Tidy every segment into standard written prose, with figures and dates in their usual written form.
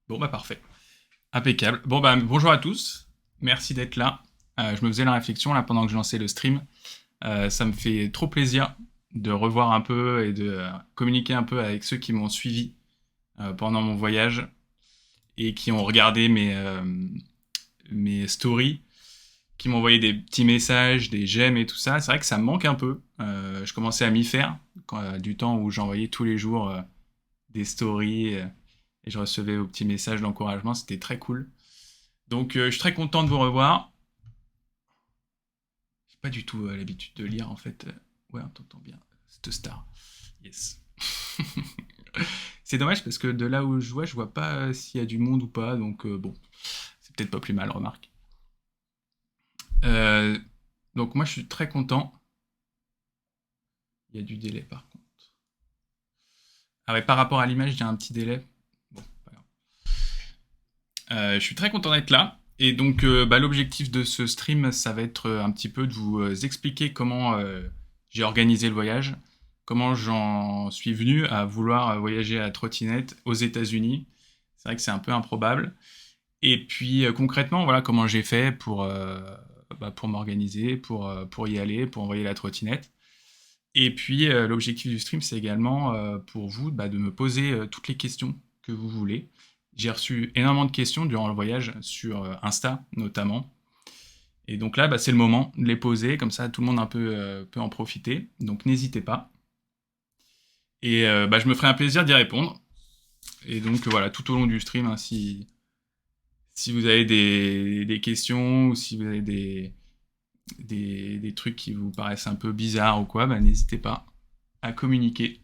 Bon, bah parfait. Impeccable. Bon, bah bonjour à tous. Merci d'être là. Je me faisais la réflexion là pendant que je lançais le stream. Ça me fait trop plaisir de revoir un peu et de communiquer un peu avec ceux qui m'ont suivi pendant mon voyage et qui ont regardé mes stories, qui m'ont envoyé des petits messages, des j'aime et tout ça. C'est vrai que ça me manque un peu. Je commençais à m'y faire du temps où j'envoyais tous les jours des stories et je recevais vos petits messages d'encouragement. C'était très cool. Donc, je suis très content de vous revoir. J'ai pas du tout l'habitude de lire, en fait. Ouais, on t'entend bien. Cette star. Yes. C'est dommage parce que de là où je vois pas s'il y a du monde ou pas. Donc, bon, c'est peut-être pas plus mal, remarque. Euh, donc, moi, je suis très content. Il y a du délai, par contre. Ah ouais, par rapport à l'image, il y a un petit délai. Bon, pas grave. Je suis très content d'être là. Et donc, bah, l'objectif de ce stream, ça va être un petit peu de vous expliquer comment j'ai organisé le voyage, comment j'en suis venu à vouloir voyager à trottinette aux États-Unis. C'est vrai que c'est un peu improbable. Et puis concrètement, voilà comment j'ai fait pour m'organiser, pour y aller, pour envoyer la trottinette. Et puis l'objectif du stream, c'est également pour vous bah, de me poser toutes les questions que vous voulez. J'ai reçu énormément de questions durant le voyage sur Insta notamment. Et donc là, bah, c'est le moment de les poser, comme ça tout le monde peut en profiter. Donc n'hésitez pas. Et bah, je me ferai un plaisir d'y répondre. Et donc voilà, tout au long du stream, hein, si vous avez des questions ou si vous avez des trucs qui vous paraissent un peu bizarres ou quoi, bah, n'hésitez pas à communiquer.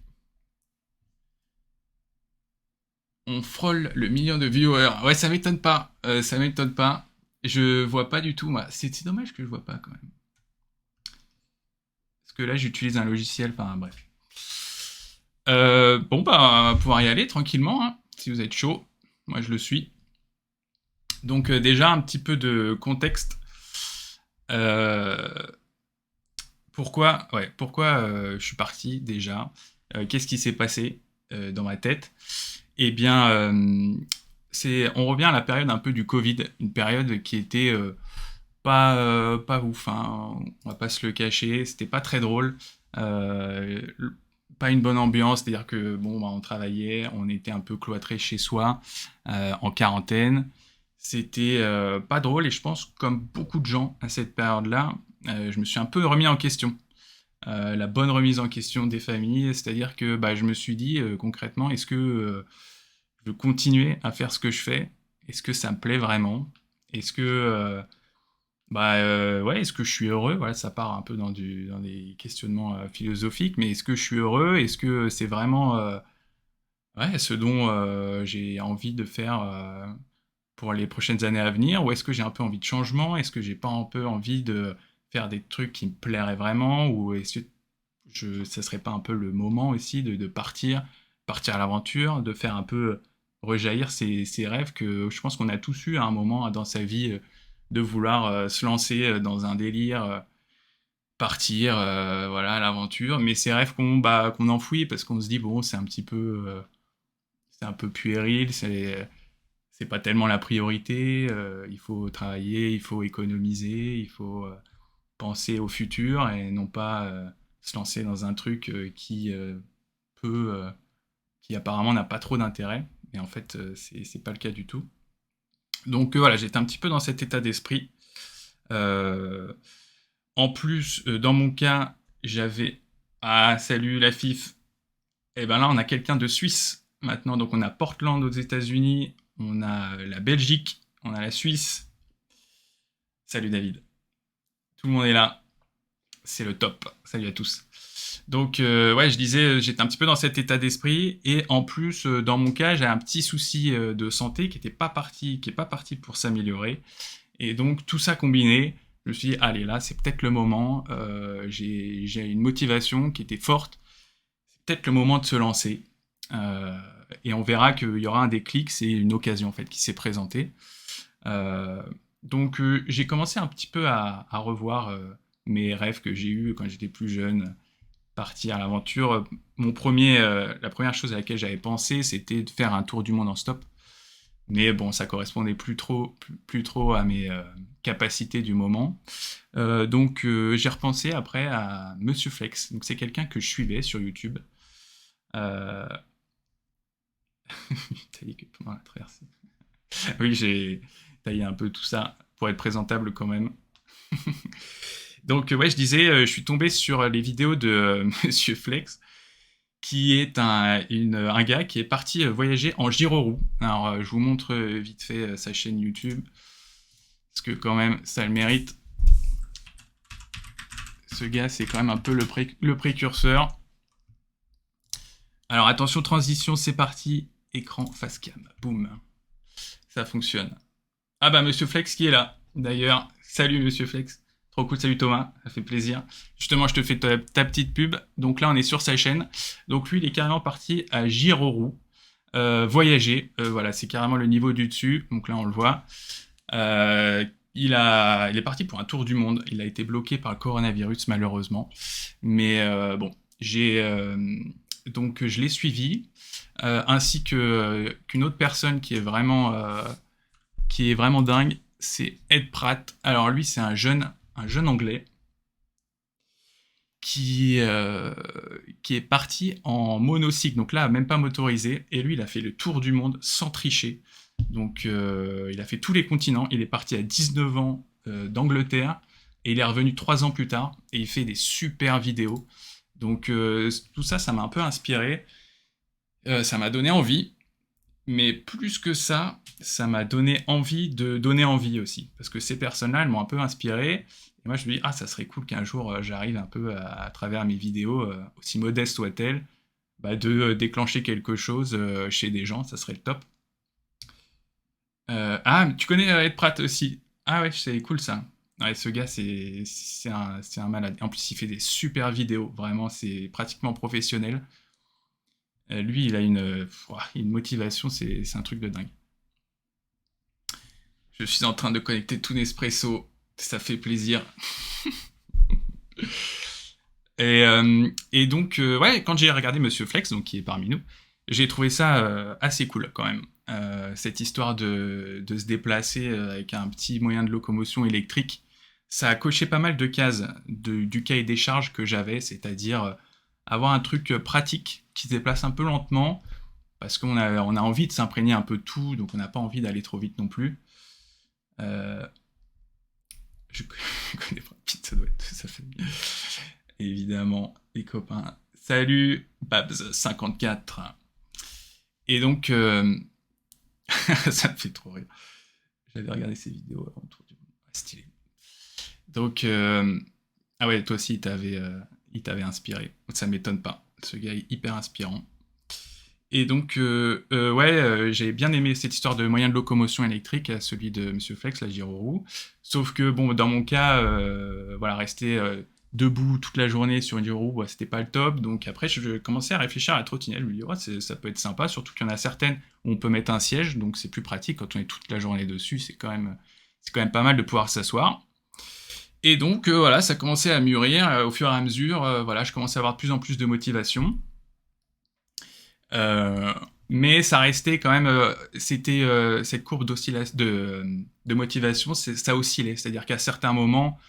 On frôle le million de viewers. Ouais, ça m'étonne pas. Ça m'étonne pas. Je vois pas du tout, moi. C'est dommage que je vois pas quand même. Parce que là, j'utilise un logiciel. Enfin, bref. Bon, bah, on va pouvoir y aller tranquillement, hein, si vous êtes chaud. Moi, je le suis. Donc, déjà, un petit peu de contexte. Euh, pourquoi je suis parti déjà. Qu'est-ce qui s'est passé dans ma tête? Eh bien, on revient à la période un peu du Covid, une période qui était pas ouf, hein, on va pas se le cacher, c'était pas très drôle, euh, pas une bonne ambiance, c'est-à-dire que bon, bah, on travaillait, on était un peu cloîtré chez soi, en quarantaine, c'était pas drôle et je pense comme beaucoup de gens à cette période-là, je me suis un peu remis en question. La bonne remise en question des familles, c'est-à-dire que bah, je me suis dit concrètement, est-ce que je veux continuer à faire ce que je fais? Est-ce que ça me plaît vraiment? Est-ce que ouais, est-ce que je suis heureux? Voilà, ça part un peu dans des questionnements philosophiques, mais est-ce que je suis heureux? Est-ce que c'est vraiment ouais, ce dont j'ai envie de faire pour les prochaines années à venir? Ou est-ce que j'ai un peu envie de changement? Est-ce que j'ai pas un peu envie de faire des trucs qui me plairaient vraiment? Ou est-ce que ça serait pas un peu le moment aussi de partir à l'aventure, de faire un peu rejaillir ces rêves que je pense qu'on a tous eu à un moment dans sa vie, de vouloir se lancer dans un délire, partir voilà, à l'aventure, mais ces rêves qu'on enfouit parce qu'on se dit, bon, c'est un peu puéril, c'est pas tellement la priorité, il faut travailler, il faut économiser, il faut penser au futur et non pas se lancer dans un truc peut, euh, qui apparemment n'a pas trop d'intérêt. Mais en fait, c'est pas le cas du tout. Donc voilà, j'étais un petit peu dans cet état d'esprit. Euh, En plus, dans mon cas, j'avais... Ah, salut la FIF. Et ben là, on a quelqu'un de Suisse maintenant. Donc on a Portland aux États-Unis, on a la Belgique, on a la Suisse. Salut David. Tout le monde est là. C'est le top. Salut à tous. Donc, ouais, je disais, j'étais un petit peu dans cet état d'esprit. Et en plus, dans mon cas, j'ai un petit souci de santé qui est pas parti pour s'améliorer. Et donc, tout ça combiné, je me suis dit, allez, là, c'est peut-être le moment. J'ai une motivation qui était forte. C'est peut-être le moment de se lancer. Euh, et on verra qu'il y aura un déclic. C'est une occasion, en fait, qui s'est présentée. Euh, donc j'ai commencé un petit peu à revoir mes rêves que j'ai eus quand j'étais plus jeune, partir à l'aventure. La première chose à laquelle j'avais pensé, c'était de faire un tour du monde en stop. Mais bon, ça correspondait plus trop à mes capacités du moment. Donc j'ai repensé après à Monsieur Flex. Donc c'est quelqu'un que je suivais sur YouTube. Euh... taillé que pendant la traversée. Oui, j'ai taillé un peu tout ça pour être présentable quand même. Donc ouais, je disais, je suis tombé sur les vidéos de Monsieur Flex, qui est un gars qui est parti voyager en gyroroue. Alors je vous montre vite fait sa chaîne YouTube, parce que quand même ça le mérite. Ce gars, c'est quand même un peu le précurseur. Alors attention, transition, c'est parti. Écran face cam, boum. Ça fonctionne. Ah bah Monsieur Flex qui est là. D'ailleurs, salut Monsieur Flex. Trop cool, salut Thomas, ça fait plaisir. Justement, je te fais ta petite pub. Donc là, on est sur sa chaîne. Donc lui, il est carrément parti à Gyroroue, voyager. Voilà, c'est carrément le niveau du dessus. Donc là, on le voit. Il est parti pour un tour du monde. Il a été bloqué par le coronavirus, malheureusement. Mais bon, donc je l'ai suivi, ainsi qu'une autre personne qui est vraiment dingue, c'est Ed Pratt. Alors lui, c'est un jeune anglais qui est parti en monocycle, donc là, même pas motorisé, et lui, il a fait le tour du monde sans tricher. Donc il a fait tous les continents, il est parti à 19 ans d'Angleterre, et il est revenu 3 ans plus tard, et il fait des super vidéos. Donc tout ça, ça m'a un peu inspiré, ça m'a donné envie, mais plus que ça, ça m'a donné envie de donner envie aussi. Parce que ces personnes-là, elles m'ont un peu inspiré. Et moi, je me dis, ah, ça serait cool qu'un jour, j'arrive un peu à travers mes vidéos, aussi modestes soient-elles, bah, de déclencher quelque chose chez des gens, ça serait le top. Ah, tu connais Ed Pratt aussi. Ah ouais, c'est cool ça. Ouais, ce gars, c'est un malade. En plus, il fait des super vidéos, vraiment, c'est pratiquement professionnel. Lui, il a une motivation, c'est un truc de dingue. Je suis en train de connecter tout Nespresso, ça fait plaisir. Et donc, ouais, quand j'ai regardé Monsieur Flex, donc qui est parmi nous, j'ai trouvé ça assez cool quand même. Cette histoire de se déplacer avec un petit moyen de locomotion électrique, ça a coché pas mal de cases du cahier des charges que j'avais, c'est-à-dire avoir un truc pratique qui se déplace un peu lentement, parce on a envie de s'imprégner un peu de tout, donc on n'a pas envie d'aller trop vite non plus. Je connais pas Pete, ça doit être sa famille. Évidemment, les copains. Salut, Babs54. Et donc, ça me fait trop rire. J'avais regardé ces vidéos avant tout. Stylé. Donc, ah ouais, toi aussi, il t'avait inspiré. Ça m'étonne pas. Ce gars est hyper inspirant. Et donc, ouais, j'ai bien aimé cette histoire de moyen de locomotion électrique, celui de Monsieur Flex, la gyroroue. Sauf que, bon, dans mon cas, voilà, rester debout toute la journée sur une gyroroue, bah, c'était pas le top. Donc après, je commençais à réfléchir à la trottinette. Je me dis, ouais, ça peut être sympa, surtout qu'il y en a certaines où on peut mettre un siège, donc c'est plus pratique quand on est toute la journée dessus. C'est quand même pas mal de pouvoir s'asseoir. Et donc, voilà, ça commençait à mûrir au fur et à mesure. Voilà, je commençais à avoir de plus en plus de motivation. Mais ça restait quand même, c'était cette courbe de motivation, ça oscillait. C'est-à-dire qu'à certains moments,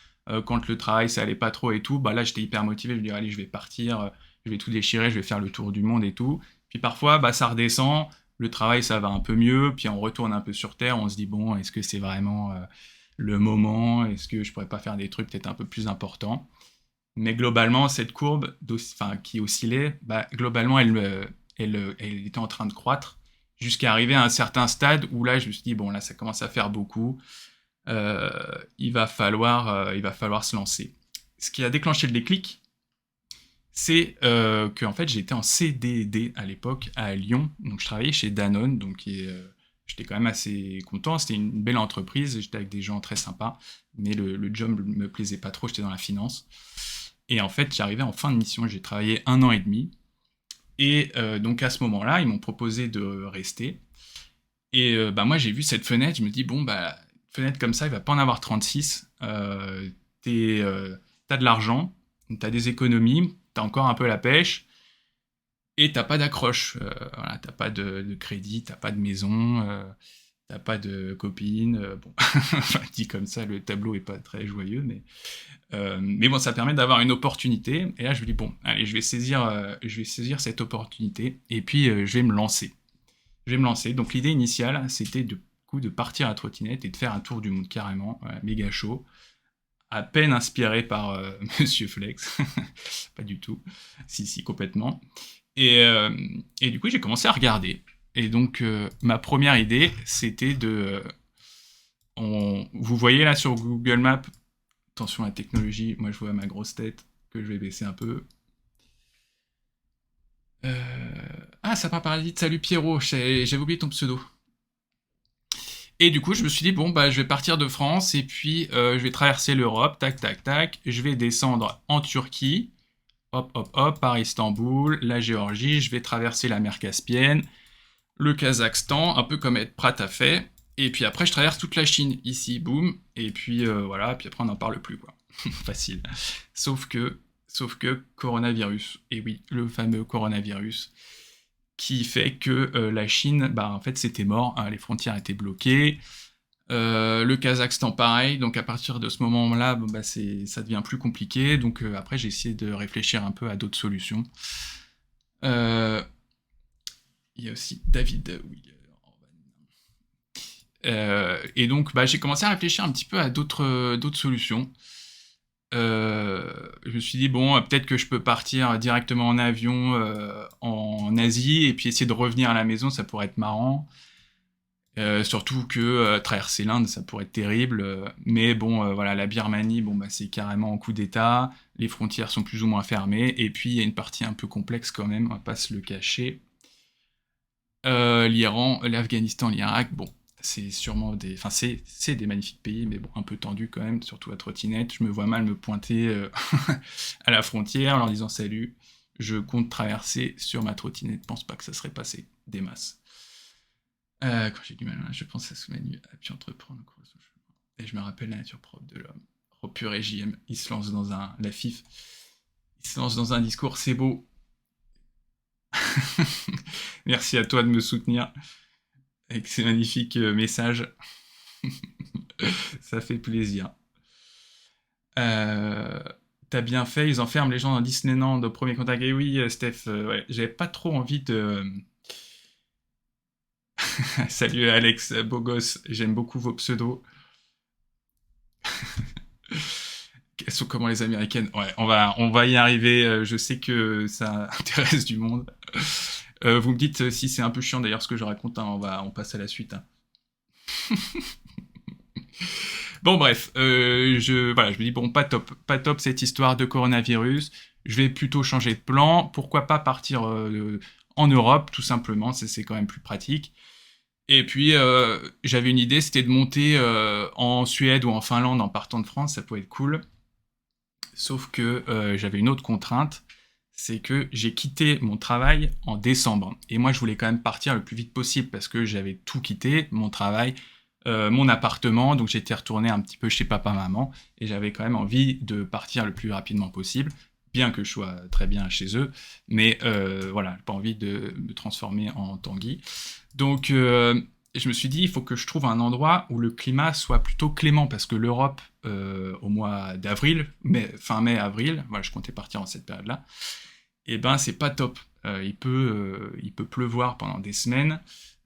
quand le travail ça allait pas trop et tout, bah là j'étais hyper motivé, je me disais allez je vais partir, je vais tout déchirer, je vais faire le tour du monde et tout. Puis parfois bah ça redescend, le travail ça va un peu mieux, puis on retourne un peu sur terre, on se dit bon est-ce que c'est vraiment le moment, est-ce que je pourrais pas faire des trucs peut-être un peu plus importants. Mais globalement cette courbe qui oscillait, bah globalement elle était en train de croître jusqu'à arriver à un certain stade où là je me suis dit bon là ça commence à faire beaucoup, il va falloir se lancer. Ce qui a déclenché le déclic, c'est que en fait j'étais en CDD à l'époque à Lyon, donc je travaillais chez Danone, donc j'étais quand même assez content, c'était une belle entreprise, j'étais avec des gens très sympas, mais le job me plaisait pas trop, j'étais dans la finance. Et en fait j'arrivais en fin de mission, j'ai travaillé 1 an et demi, et donc à ce moment-là ils m'ont proposé de rester. Et bah moi j'ai vu cette fenêtre, je me dis bon bah fenêtre comme ça il va pas en avoir 36. T'as de l'argent, t'as des économies, t'as encore un peu la pêche, et t'as pas d'accroche. Voilà, t'as pas de crédit, t'as pas de maison. t'as pas de copine, bon, enfin, dit comme ça, le tableau est pas très joyeux, mais bon, ça permet d'avoir une opportunité. Et là, je me dis, bon, allez, je vais saisir cette opportunité, et puis je vais me lancer. Je vais me lancer. Donc l'idée initiale, c'était de partir à trottinette et de faire un tour du monde carrément, voilà, méga chaud, à peine inspiré par Monsieur Flex, pas du tout, si complètement. Et, euh, et du coup, j'ai commencé à regarder. Et donc, ma première idée, c'était vous voyez là sur Google Maps, attention à la technologie, moi je vois ma grosse tête, que je vais baisser un peu. Ah, Sapin Parasite, salut Pierrot, j'avais oublié ton pseudo. Et du coup, je me suis dit, bon, bah, je vais partir de France, et puis je vais traverser l'Europe, tac, tac, tac, je vais descendre en Turquie, hop, hop, hop, par Istanbul, la Géorgie, je vais traverser la mer Caspienne, le Kazakhstan, un peu comme Ed Pratt a fait, et puis après, je traverse toute la Chine, ici, boum, et puis voilà, puis après, on n'en parle plus, quoi. Facile. Sauf que, sauf que, coronavirus, et oui, le fameux coronavirus, qui fait que la Chine, bah en fait c'était mort, hein, les frontières étaient bloquées, le Kazakhstan pareil, donc à partir de ce moment-là, bon, bah, ça devient plus compliqué, donc après j'ai essayé de réfléchir un peu à d'autres solutions. Euh, Il y a aussi David Wheeler. Et donc bah, j'ai commencé à réfléchir un petit peu à d'autres solutions. Je me suis dit, bon, peut-être que je peux partir directement en avion en Asie, et puis essayer de revenir à la maison, ça pourrait être marrant. Surtout que traverser l'Inde, ça pourrait être terrible. Mais bon, voilà, la Birmanie, bon, bah, c'est carrément en coup d'État. Les frontières sont plus ou moins fermées. Et puis, il y a une partie un peu complexe quand même, on va pas se le cacher. L'Iran, l'Afghanistan, l'Irak, bon, c'est sûrement des... Enfin, c'est des magnifiques pays, mais bon, un peu tendus quand même, surtout à trottinette. Je me vois mal me pointer à la frontière en leur disant «Salut, je compte traverser sur ma trottinette». Je pense pas que ça serait passé des masses. Quand j'ai du mal, je pense à ce menu, à puis entreprendre le cours de son chemin. Et je me rappelle la nature propre de l'homme. Oh pur JM, il se lance dans la FIF, il se lance dans un discours, c'est beau. Merci à toi de me soutenir avec ces magnifiques messages. Ça fait plaisir. Euh, T'as bien fait, ils enferment les gens dans Disneyland au premier contact. Et oui, Steph, ouais, j'avais pas trop envie de... Salut Alex, beau gosse, j'aime beaucoup vos pseudos. Elles sont comment les américaines? Ouais, on va y arriver. Je sais que ça intéresse du monde. Vous me dites si c'est un peu chiant d'ailleurs ce que je raconte. Hein, on passe à la suite. Hein. Bon bref, voilà, je me dis bon pas top cette histoire de coronavirus. Je vais plutôt changer de plan. Pourquoi pas partir en Europe tout simplement, c'est quand même plus pratique. Et puis j'avais une idée, c'était de monter en Suède ou en Finlande en partant de France, ça pouvait être cool. Sauf que j'avais une autre contrainte, c'est que j'ai quitté mon travail en décembre. Et moi, je voulais quand même partir le plus vite possible parce que j'avais tout quitté, mon travail, mon appartement, donc j'étais retourné un petit peu chez papa-maman, et j'avais quand même envie de partir le plus rapidement possible, bien que je sois très bien chez eux, mais voilà, pas envie de me transformer en Tanguy. Donc je me suis dit, il faut que je trouve un endroit où le climat soit plutôt clément, parce que l'Europe, au mois d'avril, fin mai, avril, voilà, je comptais partir en cette période-là, et ben c'est pas top. Il peut pleuvoir pendant des semaines.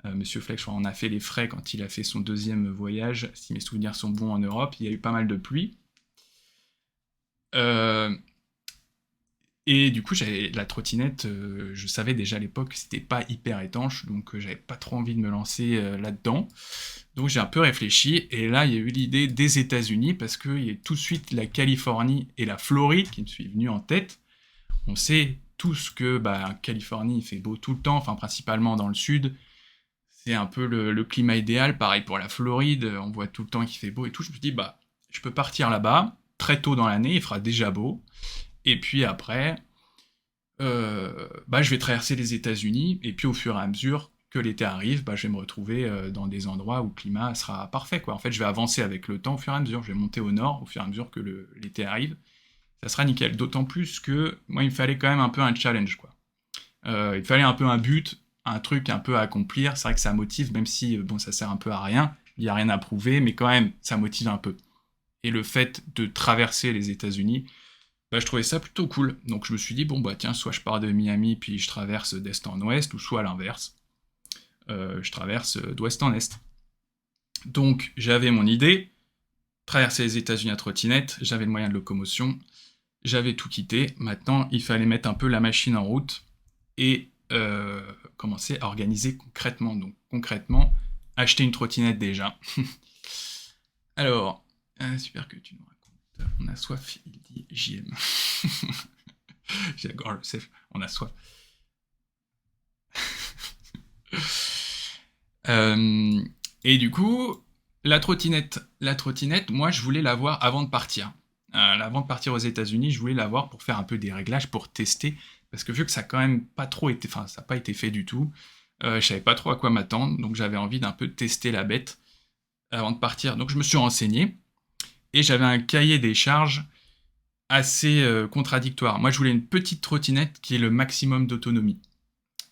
Monsieur Fleck, je crois, en a fait les frais quand il a fait son deuxième voyage, si mes souvenirs sont bons en Europe, il y a eu pas mal de pluie. Euh, et du coup, j'avais la trottinette, je savais déjà à l'époque que c'était pas hyper étanche, donc j'avais pas trop envie de me lancer là-dedans. Donc j'ai un peu réfléchi, et là il y a eu l'idée des États-Unis, parce qu'il y a tout de suite la Californie et la Floride qui me sont venues en tête. On sait tous que bah, Californie il fait beau tout le temps, enfin principalement dans le sud. C'est un peu le climat idéal, pareil pour la Floride, on voit tout le temps qu'il fait beau et tout. Je me dis, bah, je peux partir là-bas, très tôt dans l'année, il fera déjà beau. Et puis après, bah, je vais traverser les États-Unis, et puis au fur et à mesure que l'été arrive, bah, je vais me retrouver dans des endroits où le climat sera parfait, quoi. En fait, je vais avancer avec le temps au fur et à mesure, je vais monter au nord au fur et à mesure que l'été arrive. Ça sera nickel. D'autant plus que moi, il me fallait quand même un peu un challenge, quoi. Il me fallait un peu un but, un truc un peu à accomplir. C'est vrai que ça motive, même si bon, ça sert un peu à rien, il n'y a rien à prouver, mais quand même, ça motive un peu. Et le fait de traverser les États-Unis, bah, je trouvais ça plutôt cool. Donc je me suis dit, bon bah tiens, soit je pars de Miami, puis je traverse d'est en ouest, ou soit à l'inverse, je traverse d'ouest en est. Donc j'avais mon idée, traverser les États-Unis à trottinette, j'avais le moyen de locomotion, j'avais tout quitté. Maintenant, il fallait mettre un peu la machine en route et commencer à organiser concrètement. Donc concrètement, acheter une trottinette déjà. Alors, super que tu nous racontes. On a soif, il dit JM. J'ai la gorge sèche, on a soif. Et du coup, la trottinette, moi je voulais l'avoir avant de partir. Avant de partir aux États-Unis, je voulais l'avoir pour faire un peu des réglages, pour tester, parce que vu que ça a quand même pas trop été, enfin ça n'a pas été fait du tout, je savais pas trop à quoi m'attendre, donc j'avais envie d'un peu tester la bête avant de partir. Donc je me suis renseigné, et j'avais un cahier des charges assez contradictoire. Moi je voulais une petite trottinette qui ait le maximum d'autonomie.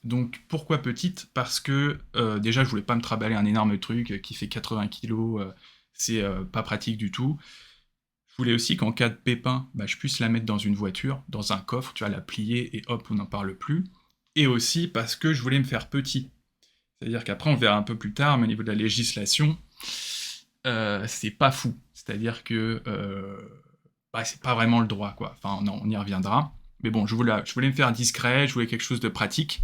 Donc pourquoi petite? Parce que déjà je voulais pas me traballer un énorme truc qui fait 80 kg, c'est pas pratique du tout. Je voulais aussi qu'en cas de pépin, bah, je puisse la mettre dans une voiture, dans un coffre, tu vois, la plier et hop, on n'en parle plus. Et aussi parce que je voulais me faire petit. C'est-à-dire qu'après on verra un peu plus tard, mais au niveau de la législation, c'est pas fou. C'est-à-dire que bah, c'est pas vraiment le droit, quoi. Enfin non, on y reviendra. Mais bon, je voulais me faire discret, je voulais quelque chose de pratique.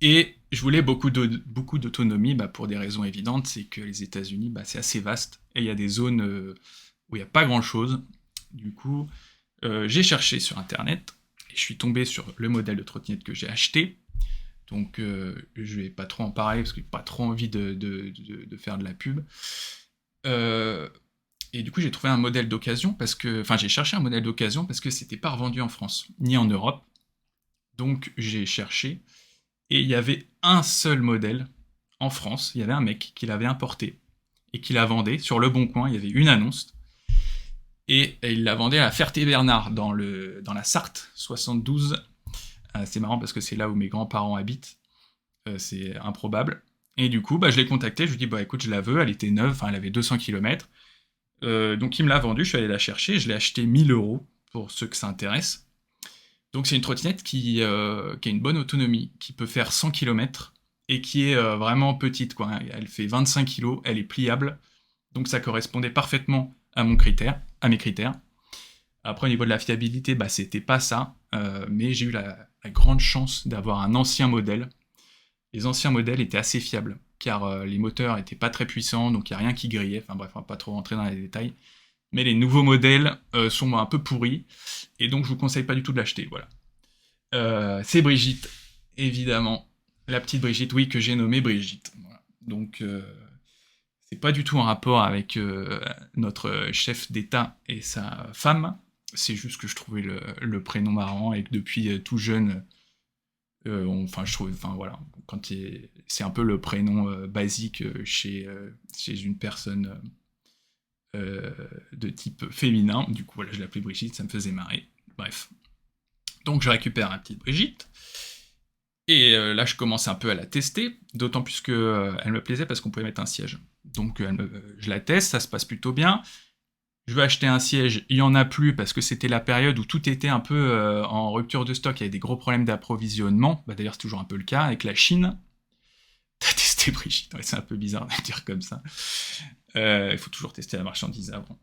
Et je voulais beaucoup d'autonomie, bah, pour des raisons évidentes, c'est que les États-Unis, bah, c'est assez vaste, et il y a des zones où il n'y a pas grand-chose. Du coup, j'ai cherché sur Internet, et je suis tombé sur le modèle de trottinette que j'ai acheté. Donc, je vais pas trop en parler, parce que j'ai pas trop envie de faire de la pub. Et du coup, j'ai trouvé un modèle d'occasion, parce que... Enfin, j'ai cherché un modèle d'occasion, parce que c'était pas revendu en France, ni en Europe. Donc, j'ai cherché... Et il y avait un seul modèle en France, il y avait un mec qui l'avait importé et qui la vendait sur Le Bon Coin, il y avait une annonce, et il la vendait à Ferté-Bernard, dans la Sarthe, 72. C'est marrant parce que c'est là où mes grands-parents habitent, c'est improbable. Et du coup, bah, je l'ai contacté, je lui ai dit, bah écoute, je la veux, elle était neuve, enfin elle avait 200 km. Donc il me l'a vendue, je suis allé la chercher, je l'ai acheté 1000 € pour ceux que ça intéresse. Donc c'est une trottinette qui a une bonne autonomie, qui peut faire 100 km, et qui est vraiment petite, quoi. Elle fait 25 kg, elle est pliable, donc ça correspondait parfaitement à mes critères. Après, au niveau de la fiabilité, bah, c'était pas ça, mais j'ai eu la grande chance d'avoir un ancien modèle. Les anciens modèles étaient assez fiables, car les moteurs étaient pas très puissants, donc il n'y a rien qui grillait, enfin bref, on va pas trop rentrer dans les détails. Mais les nouveaux modèles sont un peu pourris, et donc je vous conseille pas du tout de l'acheter, voilà. C'est Brigitte, évidemment. La petite Brigitte, oui, que j'ai nommée Brigitte. Voilà. Donc, c'est pas du tout en rapport avec notre chef d'État et sa femme. C'est juste que je trouvais le prénom marrant et que depuis tout jeune, enfin, je trouve, enfin voilà, c'est un peu le prénom basique chez une personne de type féminin. Du coup, voilà, je l'appelais Brigitte, ça me faisait marrer. Bref. Donc je récupère la petite Brigitte, et là je commence un peu à la tester, d'autant plus qu'elle me plaisait parce qu'on pouvait mettre un siège. Donc je la teste, ça se passe plutôt bien. Je veux acheter un siège, il n'y en a plus parce que c'était la période où tout était un peu en rupture de stock, il y avait des gros problèmes d'approvisionnement, bah, d'ailleurs c'est toujours un peu le cas avec la Chine. T'as testé Brigitte? Ouais, c'est un peu bizarre de dire comme ça. Il faut toujours tester la marchandise avant.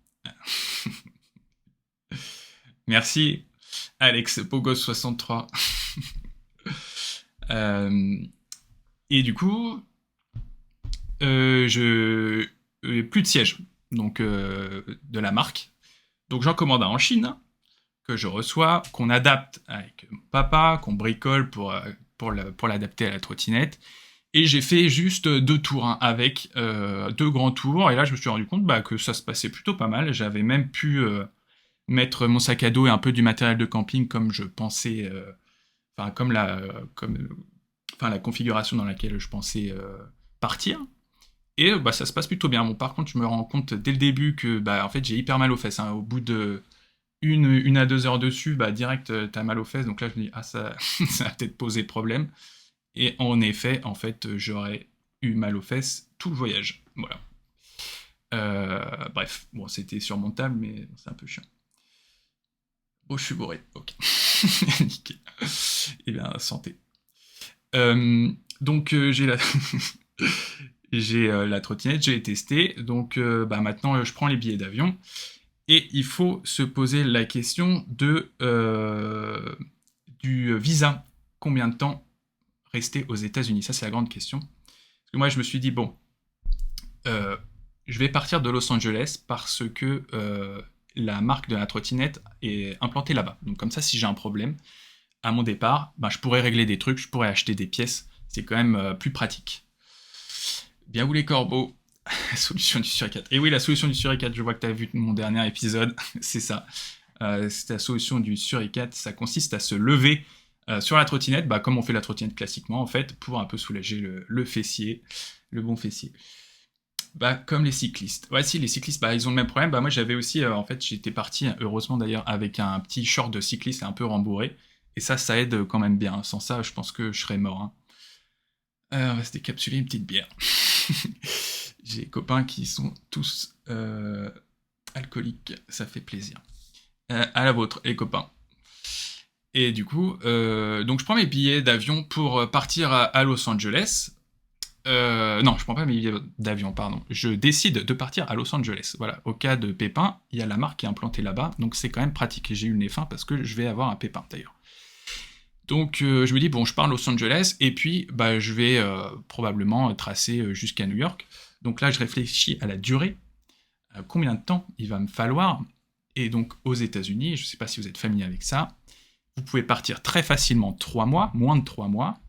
Merci Alex Pogos63. Et du coup, plus de siège, donc de la marque. Donc j'en commande un en Chine, que je reçois, qu'on adapte avec mon papa, qu'on bricole pour l'adapter à la trottinette. Et j'ai fait juste 2 tours, hein, avec 2 grands tours, et là je me suis rendu compte que ça se passait plutôt pas mal. J'avais même pu mettre mon sac à dos et un peu du matériel de camping comme je pensais, enfin comme la configuration dans laquelle je pensais partir. Et ça se passe plutôt bien. Bon, par contre, je me rends compte dès le début que en fait, j'ai hyper mal aux fesses, hein. Au bout de 1 à 2 heures dessus, direct, t'as mal aux fesses. Donc là, je me dis, ah, ça, ça va peut-être poser problème. Et en effet, en fait, j'aurais eu mal aux fesses tout le voyage. Voilà. Bref, bon, c'était surmontable, mais c'est un peu chiant. Oh, je suis bourré, ok. Nickel. Eh bien, santé. Donc, j'ai la... j'ai la trottinette, j'ai testé, donc bah, maintenant je prends les billets d'avion, et il faut se poser la question du visa. Combien de temps rester aux États-Unis? Ça, c'est la grande question. Parce que moi, je me suis dit, bon, euh, je vais partir de Los Angeles parce que la marque de la trottinette est implantée là-bas. Donc comme ça, si j'ai un problème, à mon départ, ben, je pourrais régler des trucs, je pourrais acheter des pièces. C'est quand même plus pratique. Bien vous les corbeaux, la solution du suricate. Et oui, la solution du suricate, je vois que tu as vu mon dernier épisode, c'est ça. C'est la solution du suricate, ça consiste à se lever sur la trottinette, bah, comme on fait la trottinette classiquement en fait, pour un peu soulager le fessier, le bon fessier. Bah, comme les cyclistes. Ouais, si, les cyclistes, bah, ils ont le même problème. Bah, moi, j'avais aussi, en fait, j'étais parti, heureusement d'ailleurs, avec un petit short de cycliste un peu rembourré. Et ça aide quand même bien. Sans ça, je pense que je serais mort. Hein. On va se décapsuler une petite bière. J'ai des copains qui sont tous alcooliques. Ça fait plaisir. À la vôtre, les copains. Et du coup, donc je prends mes billets d'avion pour partir à Los Angeles. Non, je prends pas mes billets d'avion, pardon. Je décide de partir à Los Angeles. Voilà, au cas de pépin, il y a la marque qui est implantée là-bas, donc c'est quand même pratique. Et j'ai eu le nez fin parce que je vais avoir un pépin d'ailleurs. Donc je me dis, bon, je pars à Los Angeles, et puis bah, je vais probablement tracer jusqu'à New York. Donc là, je réfléchis à la durée, à combien de temps il va me falloir. Et donc aux États-Unis, je ne sais pas si vous êtes familier avec ça, vous pouvez partir très facilement 3 mois, moins de 3 mois,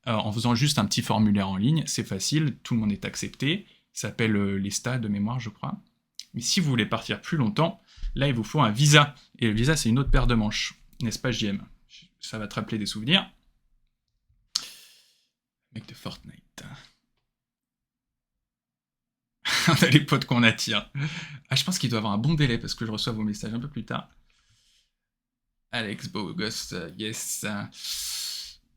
en faisant juste un petit formulaire en ligne, c'est facile, tout le monde est accepté, ça s'appelle l'ESTA de mémoire, je crois. Mais si vous voulez partir plus longtemps, là, il vous faut un visa. Et le visa, c'est une autre paire de manches. N'est-ce pas, JM? Ça va te rappeler des souvenirs. Mec de Fortnite. On a les potes qu'on attire. Ah, je pense qu'il doit avoir un bon délai parce que je reçois vos messages un peu plus tard. Alex Bogos, yes.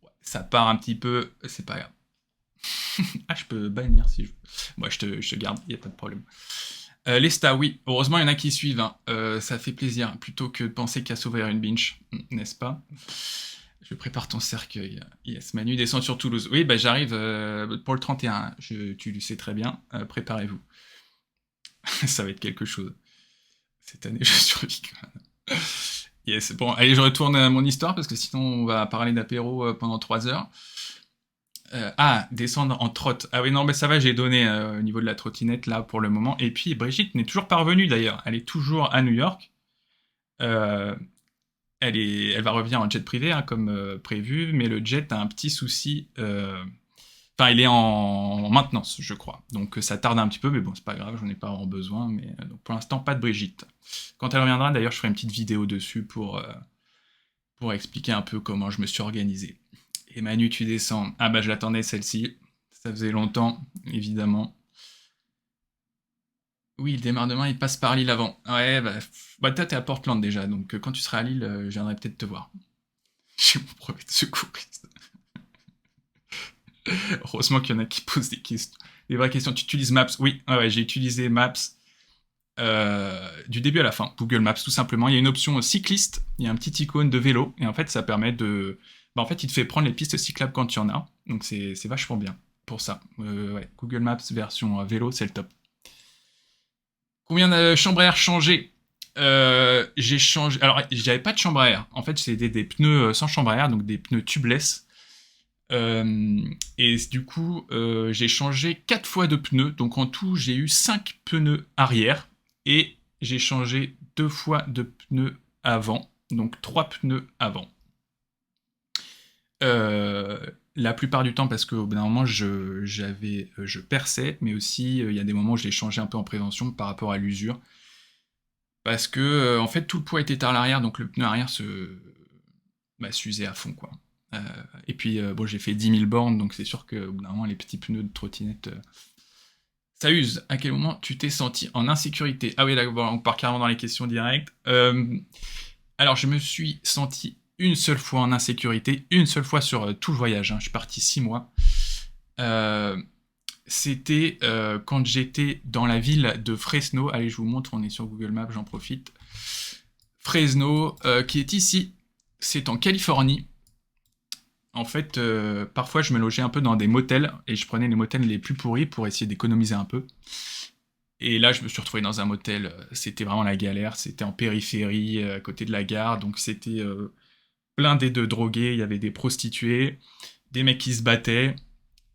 Ouais, ça part un petit peu, c'est pas grave. Ah, je peux bannir si je veux. Moi, je te garde, il n'y a pas de problème. Les stars, oui. Heureusement, il y en a qui suivent. Hein. Ça fait plaisir, plutôt que de penser qu'à sauver une binge, n'est-ce pas? Je prépare ton cercueil. Yes, Manu descend sur Toulouse. Oui, bah, j'arrive pour le 31. Tu le sais très bien. Préparez-vous. Ça va être quelque chose. Cette année, je survis quand même. Yes, bon, allez, je retourne à mon histoire, parce que sinon, on va parler d'apéro pendant 3 heures. Descendre en trotte. Ah oui, non, mais ça va, j'ai donné au niveau de la trottinette, là, pour le moment. Et puis, Brigitte n'est toujours pas revenue, d'ailleurs. Elle est toujours à New York. Euh, elle va revenir en jet privé, hein, comme prévu, mais le jet a un petit souci. Enfin, il est en maintenance, je crois. Donc, ça tarde un petit peu, mais bon, c'est pas grave, j'en ai pas vraiment besoin. Mais donc, pour l'instant, pas de Brigitte. Quand elle reviendra, d'ailleurs, je ferai une petite vidéo dessus pour expliquer un peu comment je me suis organisé. Et Manu, tu descends. Ah bah je l'attendais celle-ci. Ça faisait longtemps, évidemment. Oui, il démarre demain, il passe par Lille avant. Ouais, bah toi t'es à Portland déjà, donc quand tu seras à Lille, je viendrai peut-être te voir. J'ai mon brevet de secouriste. Heureusement qu'il y en a qui posent des questions. Des vraies questions. Tu utilises Maps? Oui, ouais, j'ai utilisé Maps du début à la fin. Google Maps, tout simplement. Il y a une option cycliste, il y a un petit icône de vélo, et en fait ça permet de... Bah, en fait, il te fait prendre les pistes cyclables quand il y en a, donc c'est vachement bien pour ça. Ouais, Google Maps version vélo, c'est le top. Combien de chambres à air changées? J'ai changé. Alors, j'avais pas de chambre à air. En fait, c'était des pneus sans chambre à air, donc des pneus tubeless. Et du coup, j'ai changé 4 fois de pneus. Donc en tout, j'ai eu 5 pneus arrière. Et j'ai changé 2 fois de pneus avant. Donc 3 pneus avant. La plupart du temps parce qu'au bout d'un moment je perçais, mais aussi il y a des moments où je l'ai changé un peu en prévention par rapport à l'usure. Parce que en fait tout le poids était à l'arrière, donc le pneu arrière s'usait à fond quoi. Et puis bon j'ai fait 10 000 bornes, donc c'est sûr qu'au bout d'un moment les petits pneus de trottinette ça use. À quel moment tu t'es senti en insécurité? Ah oui, là, bon, on part carrément dans les questions directes. Alors je me suis senti une seule fois en insécurité, une seule fois sur tout le voyage. Hein. Je suis parti 6 mois. C'était quand j'étais dans la ville de Fresno. Allez, je vous montre, on est sur Google Maps, j'en profite. Fresno, qui est ici. C'est en Californie. En fait, parfois, je me logeais un peu dans des motels, et je prenais les motels les plus pourris pour essayer d'économiser un peu. Et là, je me suis retrouvé dans un motel, c'était vraiment la galère, c'était en périphérie, à côté de la gare, donc c'était blindé de drogués, il y avait des prostituées, des mecs qui se battaient,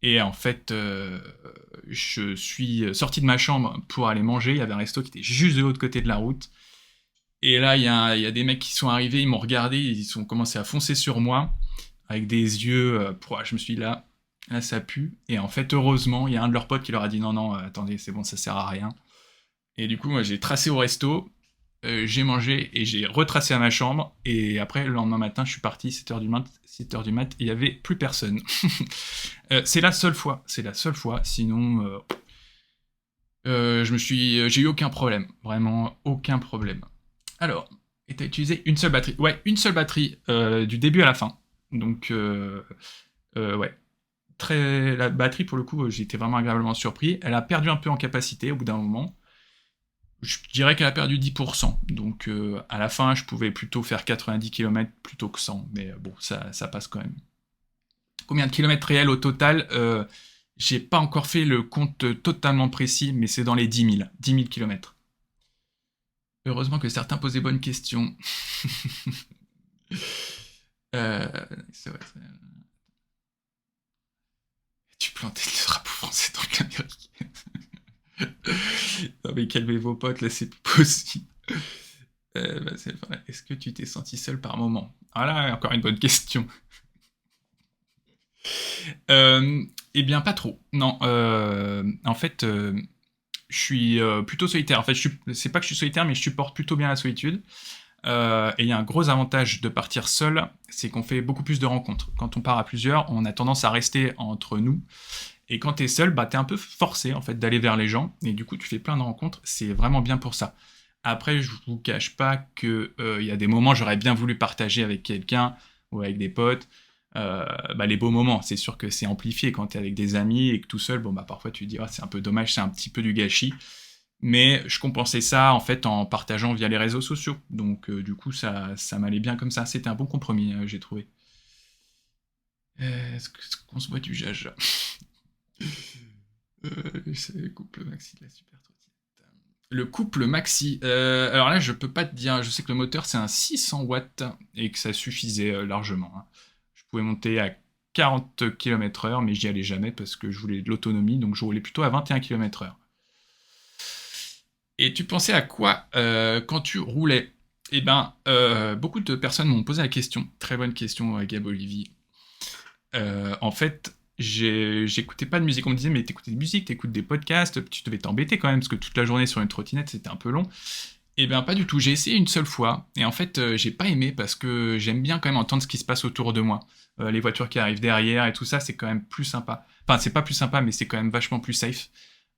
et en fait, je suis sorti de ma chambre pour aller manger, il y avait un resto qui était juste de l'autre côté de la route, et là, il y a des mecs qui sont arrivés, ils m'ont regardé, ils ont commencé à foncer sur moi, avec des yeux, je me suis dit là, ça pue, et en fait, heureusement, il y a un de leurs potes qui leur a dit non, attendez, c'est bon, ça sert à rien. Et du coup, moi, j'ai tracé au resto, j'ai mangé et j'ai retracé à ma chambre. Et après, le lendemain matin, je suis parti, 7h du mat, et il n'y avait plus personne. C'est la seule fois, sinon, j'ai eu aucun problème, vraiment aucun problème. Alors, et t'as utilisé une seule batterie? Ouais, une seule batterie, du début à la fin. Donc, ouais. La batterie, pour le coup, j'ai été vraiment agréablement surpris. Elle a perdu un peu en capacité au bout d'un moment. Je dirais qu'elle a perdu 10%. Donc, à la fin, je pouvais plutôt faire 90 km plutôt que 100. Mais bon, ça passe quand même. Combien de kilomètres réels au total? J'ai pas encore fait le compte totalement précis, mais c'est dans les 10 000 kilomètres. Heureusement que certains posent des bonnes questions. C'est vrai. Tu plantais le drapeau français dans l'Amérique. Non mais calmez vos potes, là c'est plus possible. C'est vrai. Est-ce que tu t'es senti seul par moment? Ah là, encore une bonne question. Eh bien, pas trop. Non, en fait, je suis plutôt solitaire. En fait, c'est pas que je suis solitaire, mais je supporte plutôt bien la solitude. Et il y a un gros avantage de partir seul, c'est qu'on fait beaucoup plus de rencontres. Quand on part à plusieurs, on a tendance à rester entre nous. Et quand t'es seul, bah t'es un peu forcé en fait d'aller vers les gens. Et du coup, tu fais plein de rencontres. C'est vraiment bien pour ça. Après, je vous cache pas que y a des moments j'aurais bien voulu partager avec quelqu'un ou avec des potes. Les beaux moments, c'est sûr que c'est amplifié quand t'es avec des amis et que tout seul, bon bah parfois tu te dis c'est un peu dommage, c'est un petit peu du gâchis. Mais je compensais ça en fait en partageant via les réseaux sociaux. Donc du coup ça m'allait bien comme ça. C'était un bon compromis, j'ai trouvé. Est-ce qu'on se voit du jaja? C'est le couple maxi de la super trottinette. Le couple maxi. Alors là, je peux pas te dire. Je sais que le moteur c'est un 600 watts et que ça suffisait largement. Hein. Je pouvais monter à 40 km/h, mais j'y allais jamais parce que je voulais de l'autonomie, donc je roulais plutôt à 21 km/h. Et tu pensais à quoi quand tu roulais? Eh ben, beaucoup de personnes m'ont posé la question. Très bonne question, Gab Olivier. En fait, j'écoutais pas de musique. On me disait, mais t'écoutes de musique, t'écoutes des podcasts, tu devais t'embêter quand même, parce que toute la journée sur une trottinette, c'était un peu long. Eh bien, pas du tout. J'ai essayé une seule fois, et en fait, j'ai pas aimé, parce que j'aime bien quand même entendre ce qui se passe autour de moi. Les voitures qui arrivent derrière et tout ça, c'est quand même plus sympa. Enfin, c'est pas plus sympa, mais c'est quand même vachement plus safe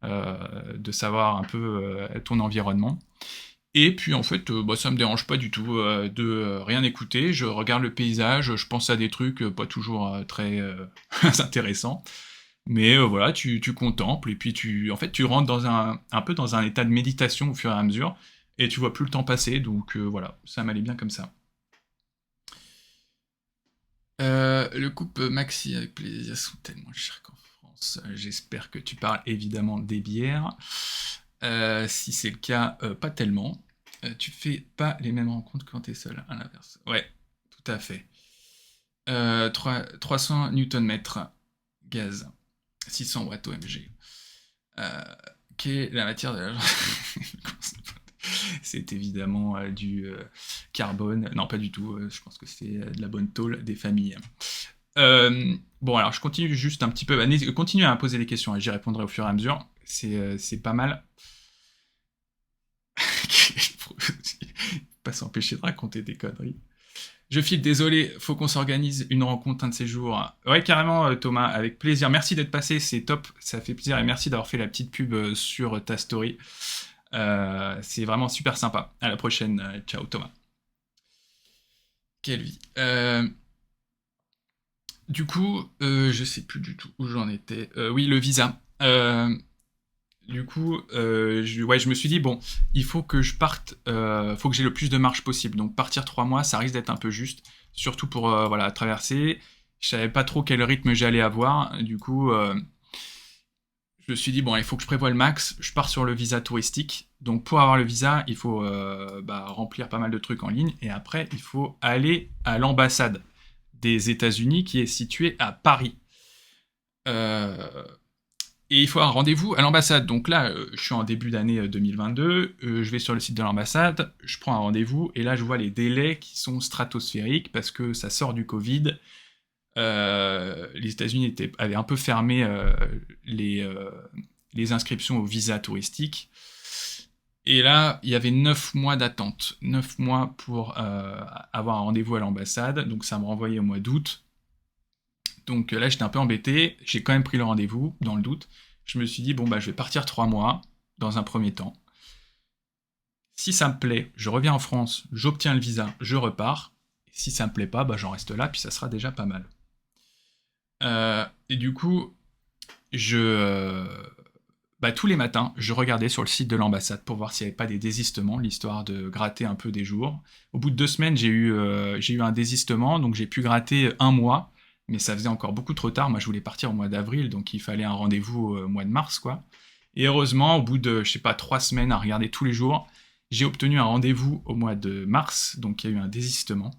de savoir un peu ton environnement. Et puis en fait, ça me dérange pas du tout de rien écouter. Je regarde le paysage, je pense à des trucs pas toujours très intéressants. Mais voilà, tu contemples et puis en fait, tu rentres dans un peu dans un état de méditation au fur et à mesure et tu vois plus le temps passer. Donc voilà, ça m'allait bien comme ça. Le couple Maxi avec plaisir sont tellement chers qu'en France. J'espère que tu parles évidemment des bières. Si c'est le cas, pas tellement. Tu fais pas les mêmes rencontres quand t'es seul, à l'inverse. Ouais, tout à fait. 300 Nm gaz, 600 watts OMG. Quelle est la matière de la... C'est évidemment du carbone. Non, pas du tout. Je pense que c'est de la bonne tôle des familles. Bon, alors je continue juste un petit peu. Continuez à poser des questions et j'y répondrai au fur et à mesure. C'est pas mal. Pas s'empêcher de raconter des conneries. Je file, désolé, faut qu'on s'organise une rencontre un de ces jours. Ouais, carrément, Thomas, avec plaisir. Merci d'être passé, c'est top, ça fait plaisir. Et merci d'avoir fait la petite pub sur ta story. C'est vraiment super sympa. À la prochaine, ciao Thomas. Quelle vie. Du coup, je sais plus du tout où j'en étais. Oui, le visa. Du coup, ouais, je me suis dit, bon, il faut que je parte, faut que j'ai le plus de marge possible. Donc partir 3 mois, ça risque d'être un peu juste, surtout pour voilà, traverser. Je savais pas trop quel rythme j'allais avoir. Du coup, je me suis dit, bon, il faut que je prévoie le max. Je pars sur le visa touristique. Donc pour avoir le visa, il faut remplir pas mal de trucs en ligne. Et après, il faut aller à l'ambassade des États-Unis qui est située à Paris. Euh, et il faut un rendez-vous à l'ambassade. Donc là, je suis en début d'année 2022, je vais sur le site de l'ambassade, je prends un rendez-vous, et là, je vois les délais qui sont stratosphériques parce que ça sort du Covid. Les États-Unis avaient un peu fermé les inscriptions au visa touristique. Et là, il y avait 9 mois d'attente. 9 mois pour avoir un rendez-vous à l'ambassade. Donc ça me renvoyait au mois d'août. Donc là, j'étais un peu embêté. J'ai quand même pris le rendez-vous, dans le doute. Je me suis dit, bon, bah, je vais partir 3 mois, dans un premier temps. Si ça me plaît, je reviens en France, j'obtiens le visa, je repars. Et si ça me plaît pas, bah, j'en reste là, puis ça sera déjà pas mal. Et du coup, tous les matins, je regardais sur le site de l'ambassade pour voir s'il n'y avait pas des désistements, l'histoire de gratter un peu des jours. Au bout de 2 semaines, j'ai eu un désistement, donc j'ai pu gratter un mois, mais ça faisait encore beaucoup trop tard. Moi, je voulais partir au mois d'avril, donc il fallait un rendez-vous au mois de mars, quoi. Et heureusement, au bout de, je sais pas, 3 semaines à regarder tous les jours, j'ai obtenu un rendez-vous au mois de mars, donc il y a eu un désistement.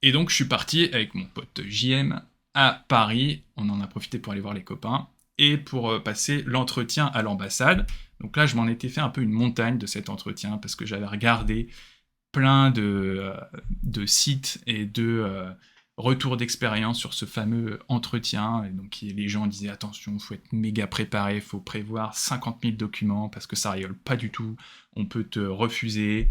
Et donc, je suis parti avec mon pote JM à Paris. On en a profité pour aller voir les copains et pour passer l'entretien à l'ambassade. Donc là, je m'en étais fait un peu une montagne de cet entretien parce que j'avais regardé plein de sites et de retours d'expérience sur ce fameux entretien. Et donc les gens disaient attention, il faut être méga préparé, il faut prévoir 50 000 documents parce que ça rigole pas du tout, on peut te refuser.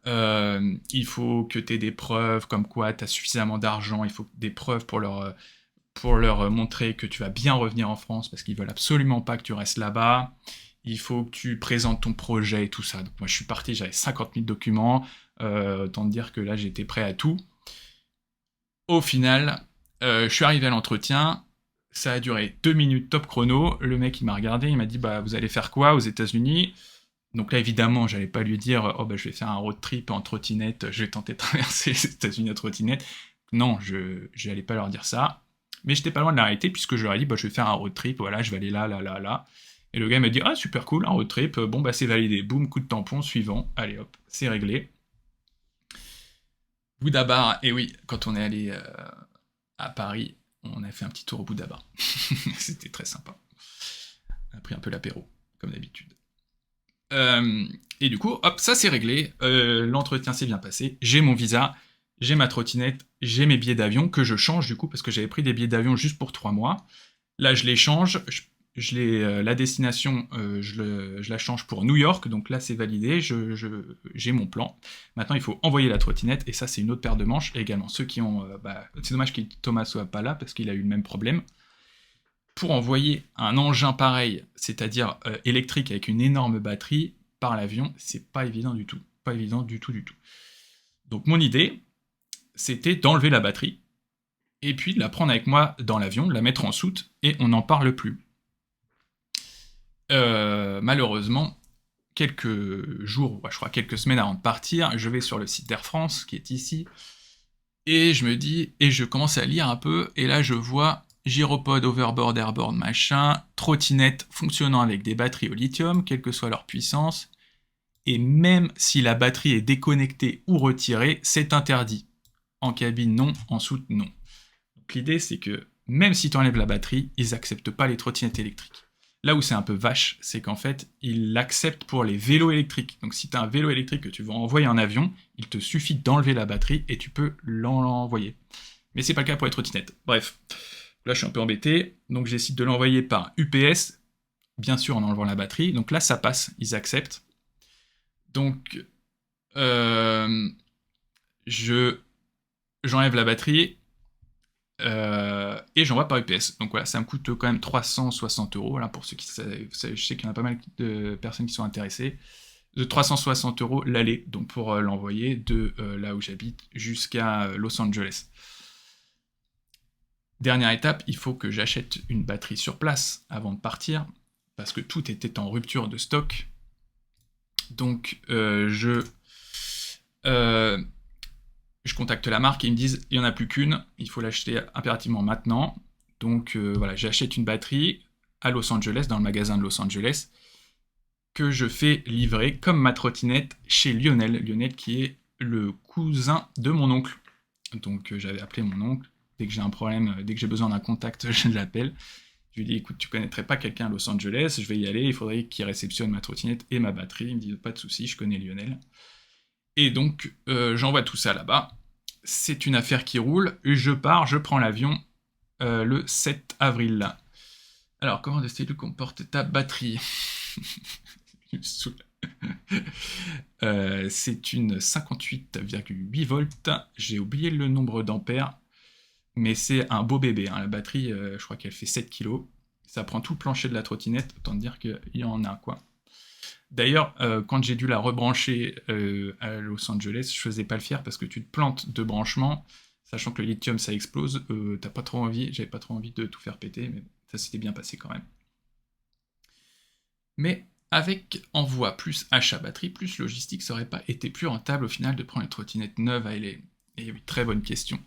Il faut que tu aies des preuves comme quoi tu as suffisamment d'argent, il faut des preuves pour leur montrer que tu vas bien revenir en France parce qu'ils veulent absolument pas que tu restes là-bas. Il faut que tu présentes ton projet et tout ça. Donc moi je suis parti, j'avais 50 000 documents, autant te dire que là j'étais prêt à tout. Au final, je suis arrivé à l'entretien, ça a duré 2 minutes top chrono, le mec il m'a regardé, il m'a dit bah vous allez faire quoi aux États-Unis? Donc là, évidemment, j'allais pas lui dire oh bah je vais faire un road trip en trottinette, je vais tenter de traverser les États-Unis en trottinette. Non, je n'allais pas leur dire ça. Mais j'étais pas loin de l'arrêter puisque je leur ai dit bah je vais faire un road trip, voilà, je vais aller là, là, là, là. Et le gars m'a dit ah super cool, un road trip, bon bah c'est validé, boum, coup de tampon, suivant, allez hop, c'est réglé. Bouddha Bar, et oui, quand on est allé à Paris, on a fait un petit tour au Bouddha Bar. C'était très sympa. On a pris un peu l'apéro, comme d'habitude. Et du coup, hop, ça c'est réglé. L'entretien s'est bien passé. J'ai mon visa, j'ai ma trottinette, j'ai mes billets d'avion que je change du coup parce que j'avais pris des billets d'avion juste pour 3 mois. Là, je les change. La destination, je la change pour New York. Donc là, c'est validé. J'ai mon plan. Maintenant, il faut envoyer la trottinette et ça, c'est une autre paire de manches. Et également ceux qui ont, c'est dommage que Thomas soit pas là parce qu'il a eu le même problème. Pour envoyer un engin pareil, c'est-à-dire électrique avec une énorme batterie, par l'avion, c'est pas évident du tout. Pas évident du tout, du tout. Donc mon idée, c'était d'enlever la batterie, et puis de la prendre avec moi dans l'avion, de la mettre en soute, et on n'en parle plus. Malheureusement, quelques jours, je crois quelques semaines avant de partir, je vais sur le site d'Air France, qui est ici, et je me dis, et je commence à lire un peu, et là je vois gyropode, overboard, airboard, machin, trottinette fonctionnant avec des batteries au lithium, quelle que soit leur puissance, et même si la batterie est déconnectée ou retirée, c'est interdit. En cabine, non, en soute, non. Donc l'idée, c'est que même si tu enlèves la batterie, ils n'acceptent pas les trottinettes électriques. Là où c'est un peu vache, c'est qu'en fait, ils l'acceptent pour les vélos électriques. Donc si tu as un vélo électrique que tu veux envoyer en avion, il te suffit d'enlever la batterie et tu peux l'envoyer. Mais c'est pas le cas pour les trottinettes. Bref, là je suis un peu embêté, donc j'essaie de l'envoyer par UPS, bien sûr en enlevant la batterie. Donc là ça passe, ils acceptent. Donc j'enlève la batterie et j'envoie par UPS. Donc voilà, ça me coûte quand même 360 €. Voilà, pour ceux qui savent, je sais qu'il y en a pas mal de personnes qui sont intéressées. de 360 € l'aller, donc pour l'envoyer de là où j'habite jusqu'à Los Angeles. Dernière étape, il faut que j'achète une batterie sur place avant de partir, parce que tout était en rupture de stock. Donc je contacte la marque et ils me disent il n'y en a plus qu'une, il faut l'acheter impérativement maintenant. Donc voilà, j'achète une batterie à Los Angeles, dans le magasin de Los Angeles, que je fais livrer comme ma trottinette chez Lionel. Lionel qui est le cousin de mon oncle. Donc j'avais appelé mon oncle. Dès que j'ai un problème, dès que j'ai besoin d'un contact, je l'appelle. Je lui dis écoute, tu connaîtrais pas quelqu'un à Los Angeles, je vais y aller, il faudrait qu'il réceptionne ma trottinette et ma batterie. Il me dit pas de souci, je connais Lionel. Et donc j'envoie tout ça là-bas. C'est une affaire qui roule. Je pars, je prends l'avion le 7 avril. Alors comment décider qu'on porte ta batterie? C'est une 58,8 volts. J'ai oublié le nombre d'ampères, mais c'est un beau bébé. Hein. La batterie, je crois qu'elle fait 7 kg. Ça prend tout le plancher de la trottinette, autant dire qu'il y en a, quoi. D'ailleurs, quand j'ai dû la rebrancher à Los Angeles, je faisais pas le fier parce que tu te plantes de branchement, sachant que le lithium ça explose, j'avais pas trop envie de tout faire péter, mais ça s'était bien passé quand même. Mais avec envoi plus achat batterie plus logistique, ça aurait pas été plus rentable au final de prendre une trottinette neuve à LA? Et oui, très bonne question.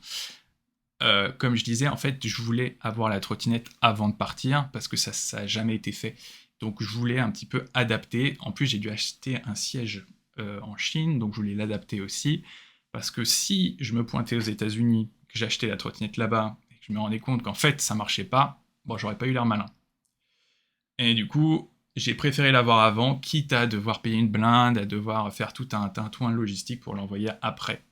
Comme je disais, en fait, je voulais avoir la trottinette avant de partir, parce que ça n'a jamais été fait. Donc je voulais un petit peu adapter. En plus, j'ai dû acheter un siège en Chine, donc je voulais l'adapter aussi. Parce que si je me pointais aux États-Unis, que j'achetais la trottinette là-bas, et que je me rendais compte qu'en fait ça marchait pas, bon, j'aurais pas eu l'air malin. Et du coup, j'ai préféré l'avoir avant, quitte à devoir payer une blinde, à devoir faire tout un tintouin logistique pour l'envoyer après.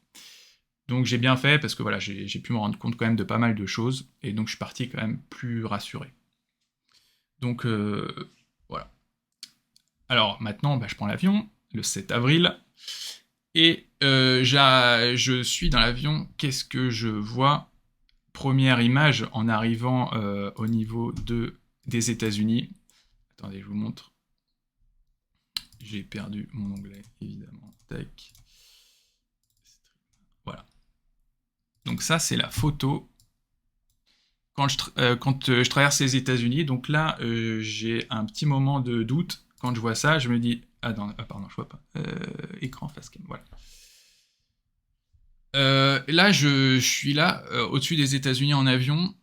Donc j'ai bien fait, parce que voilà, j'ai pu me rendre compte quand même de pas mal de choses, et donc je suis parti quand même plus rassuré. Donc voilà. Alors maintenant, je prends l'avion, le 7 avril, et je suis dans l'avion, qu'est-ce que je vois? Première image en arrivant au niveau des États-Unis. Attendez, je vous montre. J'ai perdu mon onglet, évidemment. Tac. Voilà. Donc ça, c'est la photo quand je traverse les États-Unis. Donc là, j'ai un petit moment de doute. Quand je vois ça, je me dis... Ah non, pardon, je vois pas. Écran face cam, voilà. Là, je suis là, au-dessus des États-Unis en avion,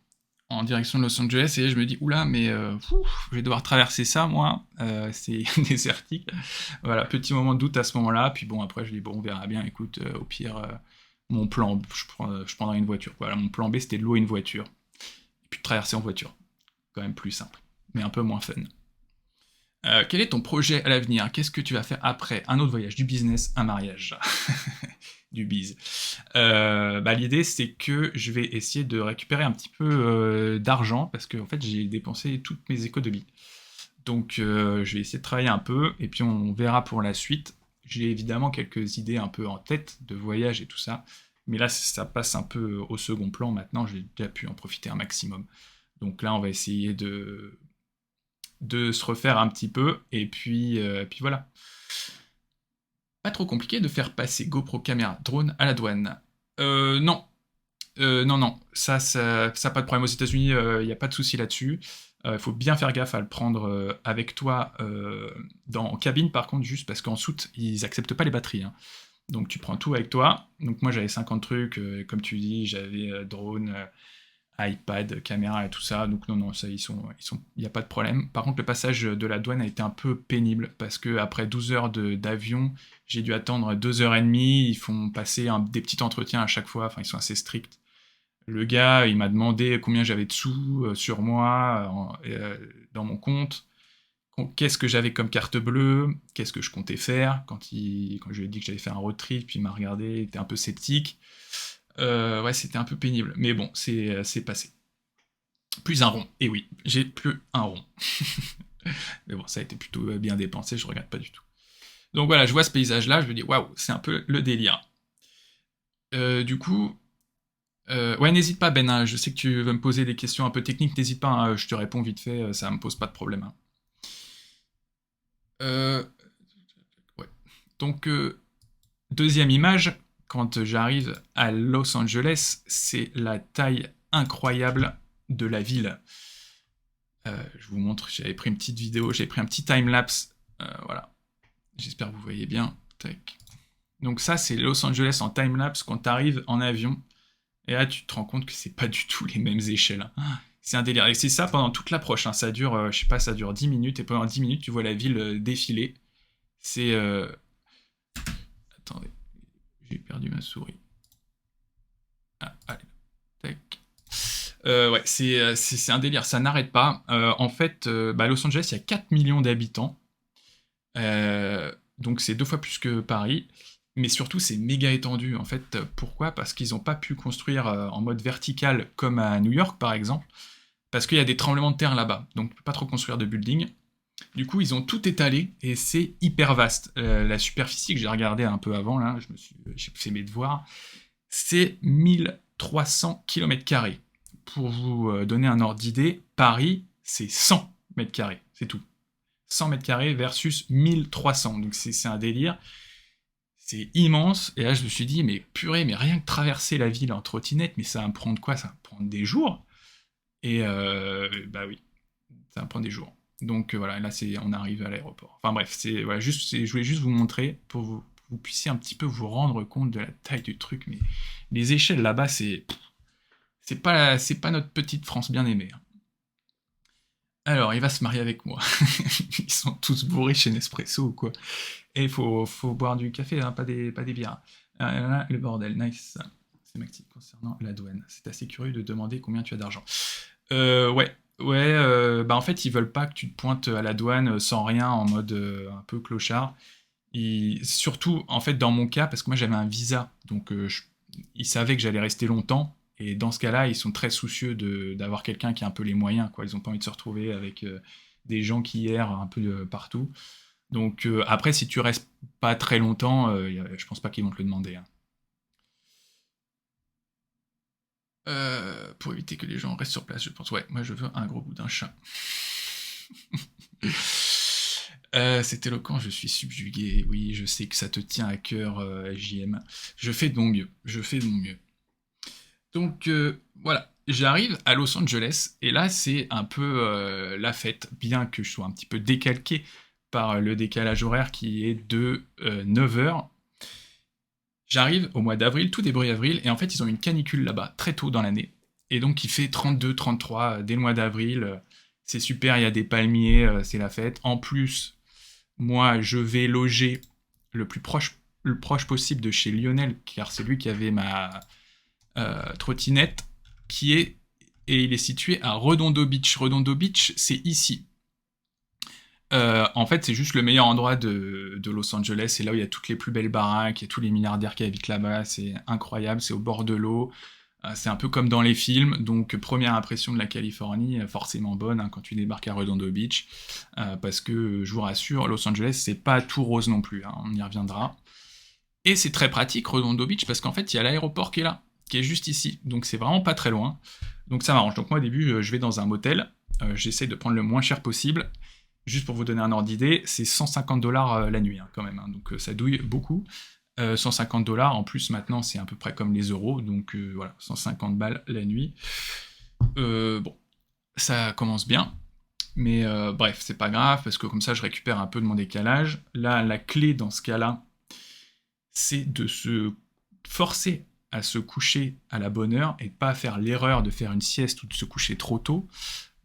en direction de Los Angeles, et je me dis, oula, mais je vais devoir traverser ça, moi, c'est désertique. Voilà, petit moment de doute à ce moment-là, puis bon, après, je dis, bon, on verra bien, écoute, au pire, mon plan, je prendrai une voiture. Voilà, mon plan B, c'était de louer une voiture, et puis de traverser en voiture. Quand même plus simple, mais un peu moins fun. Quel est ton projet à l'avenir? Qu'est-ce que tu vas faire après? Un autre voyage, du business, un mariage. Du bise. L'idée, c'est que je vais essayer de récupérer un petit peu d'argent, parce que en fait, j'ai dépensé toutes mes économies. Donc, je vais essayer de travailler un peu, et puis on verra pour la suite. J'ai évidemment quelques idées un peu en tête de voyage et tout ça, mais là, ça passe un peu au second plan. Maintenant, j'ai déjà pu en profiter un maximum. Donc là, on va essayer de se refaire un petit peu, et puis voilà. Pas trop compliqué de faire passer GoPro caméra drone à la douane. Non. Non. Ça pas de problème aux États-Unis, il n'y a pas de souci là-dessus. Il faut bien faire gaffe à le prendre avec toi en cabine, par contre, juste parce qu'en soute, ils acceptent pas les batteries. Hein. Donc tu prends tout avec toi. Donc moi j'avais 50 trucs, comme tu dis, j'avais drone, iPad, caméra et tout ça. Donc non, ça, il n'y a pas de problème. Par contre, le passage de la douane a été un peu pénible parce que après 12 heures d'avion, j'ai dû attendre 2h30. Ils font passer des petits entretiens à chaque fois. Enfin, ils sont assez stricts. Le gars, il m'a demandé combien j'avais de sous sur moi, dans mon compte. Qu'est-ce que j'avais comme carte bleue, qu'est-ce que je comptais faire quand je lui ai dit que j'allais faire un road trip, puis il m'a regardé, il était un peu sceptique. Ouais, c'était un peu pénible, mais bon, c'est passé. Plus un rond, et oui, j'ai plus un rond. Mais bon, ça a été plutôt bien dépensé, je regrette pas du tout. Donc voilà, je vois ce paysage-là, je me dis, waouh, c'est un peu le délire. Du coup, ouais, n'hésite pas, Ben, hein, je sais que tu veux me poser des questions un peu techniques, n'hésite pas, hein, je te réponds vite fait, ça me pose pas de problème. Hein. Ouais. Donc, deuxième image, quand j'arrive à Los Angeles, c'est la taille incroyable de la ville. Je vous montre, j'avais pris une petite vidéo, j'avais pris un petit time-lapse. Voilà, j'espère que vous voyez bien. Tac. Donc ça, c'est Los Angeles en time-lapse quand tu arrives en avion. Et là, tu te rends compte que c'est pas du tout les mêmes échelles. C'est un délire. Et c'est ça pendant toute l'approche. Ça dure, je sais pas, ça dure 10 minutes. Et pendant 10 minutes, tu vois la ville défiler. C'est... Attendez, j'ai perdu ma souris. Ah, allez, tac. Ouais, c'est un délire, ça n'arrête pas. En fait, Los Angeles, il y a 4 millions d'habitants. Donc c'est 2 fois plus que Paris. Mais surtout, c'est méga étendu. En fait, pourquoi? Parce qu'ils n'ont pas pu construire en mode vertical comme à New York, par exemple. Parce qu'il y a des tremblements de terre là-bas. Donc, tu peux pas trop construire de building. Du coup, ils ont tout étalé et c'est hyper vaste. La superficie que j'ai regardé un peu avant, là, j'ai fait mes devoirs, c'est 1300 km². Pour vous donner un ordre d'idée, Paris, c'est 100 mètres carrés, c'est tout. 100 mètres carrés versus 1300, donc c'est un délire. C'est immense, et là je me suis dit, mais purée, mais rien que traverser la ville en trottinette, mais ça va me prendre quoi? Ça va me prendre des jours. Et bah oui, ça va me prendre des jours. Donc voilà, là on arrive à l'aéroport. Enfin bref, voilà, je voulais juste vous montrer pour vous puissiez un petit peu vous rendre compte de la taille du truc, mais les échelles là-bas, c'est pas notre petite France bien aimée. Alors, il va se marier avec moi. Ils sont tous bourrés chez Nespresso ou quoi. Et il faut boire du café, hein, pas des bières. Là, le bordel, nice. C'est Maxime concernant la douane. C'est assez curieux de demander combien tu as d'argent. Ouais, en fait, ils veulent pas que tu te pointes à la douane sans rien, en mode un peu clochard. Surtout, en fait, dans mon cas, parce que moi j'avais un visa, donc ils savaient que j'allais rester longtemps, et dans ce cas-là, ils sont très soucieux d'avoir quelqu'un qui a un peu les moyens, quoi. Ils ont pas envie de se retrouver avec des gens qui errent un peu partout. Donc après, si tu restes pas très longtemps, je pense pas qu'ils vont te le demander, hein. Pour éviter que les gens restent sur place, je pense. Ouais, moi je veux un gros bout d'un chat. C'est éloquent, je suis subjugué. Oui, je sais que ça te tient à cœur, JM. Je fais de mon mieux. Je fais de mon mieux. Donc voilà, j'arrive à Los Angeles et là c'est un peu la fête, bien que je sois un petit peu décalqué par le décalage horaire qui est de 9h. J'arrive au mois d'avril, tout début avril, et en fait ils ont une canicule là-bas très tôt dans l'année. Et donc il fait 32, 33 dès le mois d'avril. C'est super, il y a des palmiers, c'est la fête. En plus, moi je vais loger le proche possible de chez Lionel, car c'est lui qui avait ma trottinette, et il est situé à Redondo Beach. Redondo Beach, c'est ici. En fait, c'est juste le meilleur endroit de Los Angeles. C'est là où il y a toutes les plus belles baraques, il y a tous les milliardaires qui habitent là-bas. C'est incroyable, c'est au bord de l'eau. C'est un peu comme dans les films. Donc, première impression de la Californie, forcément bonne hein, quand tu débarques à Redondo Beach. Parce que, je vous rassure, Los Angeles, c'est pas tout rose non plus. Hein, on y reviendra. Et c'est très pratique, Redondo Beach, parce qu'en fait, il y a l'aéroport qui est là, qui est juste ici. Donc, c'est vraiment pas très loin. Donc, ça m'arrange. Donc, moi, au début, je vais dans un motel. J'essaie de prendre le moins cher possible. Juste pour vous donner un ordre d'idée, c'est 150 dollars la nuit, hein, quand même. Hein, donc ça douille beaucoup. 150 dollars, en plus maintenant c'est à peu près comme les euros, donc voilà, 150 balles la nuit. Bon, ça commence bien, mais bref, c'est pas grave, parce que comme ça je récupère un peu de mon décalage. Là, la clé dans ce cas-là, c'est de se forcer à se coucher à la bonne heure et pas faire l'erreur de faire une sieste ou de se coucher trop tôt.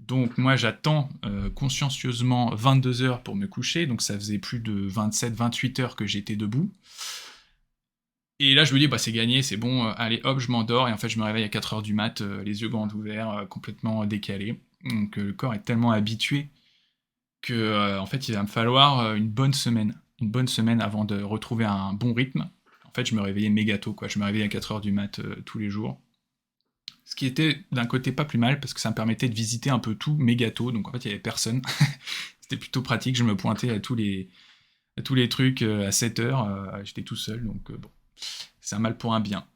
Donc moi j'attends consciencieusement 22 heures pour me coucher, donc ça faisait plus de 27-28 heures que j'étais debout. Et là je me dis bah c'est gagné, c'est bon, allez hop je m'endors, et en fait je me réveille à 4 heures du mat, les yeux grands ouverts, complètement décalé. Donc le corps est tellement habitué que en fait il va me falloir une bonne semaine avant de retrouver un bon rythme. En fait je me réveillais méga tôt, quoi. Je me réveillais à 4 heures du mat tous les jours. Ce qui était d'un côté pas plus mal, parce que ça me permettait de visiter un peu tout méga tôt, donc en fait il y avait personne. C'était plutôt pratique, je me pointais à tous les trucs à 7 heures, j'étais tout seul, donc bon, c'est un mal pour un bien.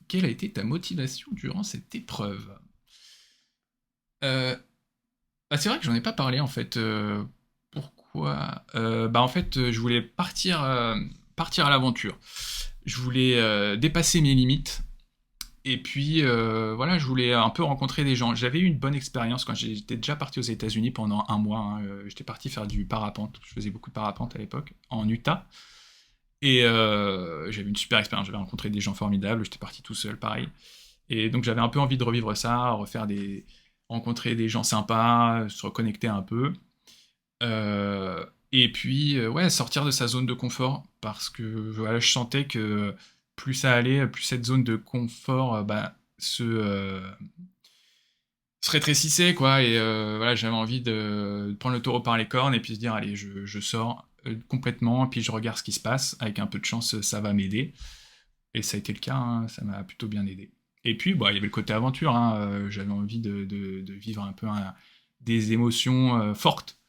Quelle a été ta motivation durant cette épreuve? C'est vrai que j'en ai pas parlé en fait. Pourquoi? En fait, je voulais partir. partir à l'aventure. Je voulais dépasser mes limites. Et puis, voilà, je voulais un peu rencontrer des gens. J'avais eu une bonne expérience quand j'étais déjà parti aux États-Unis pendant un mois, hein. J'étais parti faire du parapente. Je faisais beaucoup de parapente à l'époque, en Utah. Et j'avais une super expérience. J'avais rencontré des gens formidables. J'étais parti tout seul, pareil. Et donc, j'avais un peu envie de revivre ça, rencontrer des gens sympas, se reconnecter un peu. Et puis, ouais, sortir de sa zone de confort, parce que voilà, je sentais que plus ça allait, plus cette zone de confort se rétrécissait, quoi. Et voilà, j'avais envie de prendre le taureau par les cornes et puis se dire, allez, je sors complètement, puis je regarde ce qui se passe. Avec un peu de chance, ça va m'aider. Et ça a été le cas, hein, ça m'a plutôt bien aidé. Et puis, bah, il y avait le côté aventure, hein, j'avais envie de vivre un peu des émotions fortes,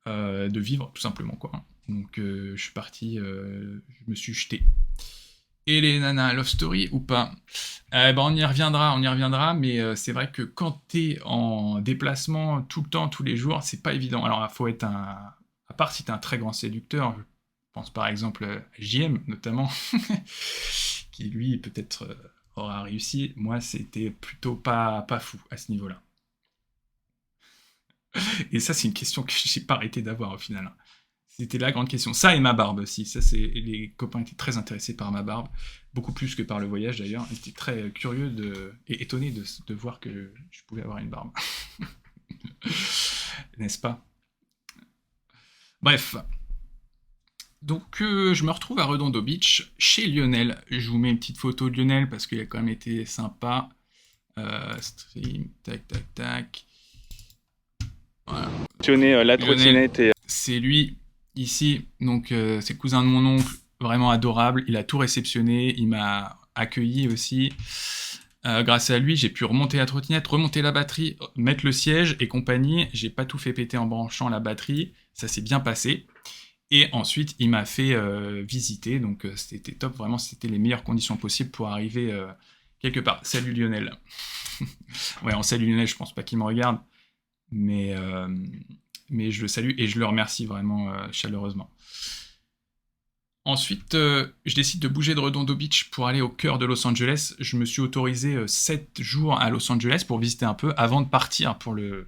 de vivre tout simplement, quoi. Donc je suis parti, je me suis jeté. Et les nanas, love story ou pas? Ben, on y reviendra, mais c'est vrai que quand t'es en déplacement tout le temps, tous les jours, c'est pas évident. Alors, il faut être à part si t'es un très grand séducteur, je pense par exemple à JM notamment, qui lui peut-être aura réussi. Moi, c'était plutôt pas fou à ce niveau-là. Et ça, c'est une question que j'ai pas arrêté d'avoir au final, hein. C'était la grande question. Ça et ma barbe aussi. Ça, les copains étaient très intéressés par ma barbe, beaucoup plus que par le voyage d'ailleurs. Ils étaient très curieux et étonnés de voir que je pouvais avoir une barbe. N'est-ce pas? Bref. Donc, je me retrouve à Redondo Beach, chez Lionel. Je vous mets une petite photo de Lionel parce qu'il a quand même été sympa. Stream, tac, tac, tac. Voilà. La Lionel, trottinette et c'est lui, ici. Donc, c'est le cousin de mon oncle, vraiment adorable. Il a tout réceptionné, il m'a accueilli aussi. Grâce à lui, j'ai pu remonter la trottinette, remonter la batterie, mettre le siège et compagnie. J'ai pas tout fait péter en branchant la batterie. Ça s'est bien passé. Et ensuite, il m'a fait visiter. Donc, c'était top. Vraiment, c'était les meilleures conditions possibles pour arriver quelque part. Salut Lionel. Ouais, en salut Lionel, je pense pas qu'il me regarde. Mais, je le salue et je le remercie vraiment chaleureusement. Ensuite, je décide de bouger de Redondo Beach pour aller au cœur de Los Angeles. Je me suis autorisé 7 jours à Los Angeles pour visiter un peu avant de partir pour le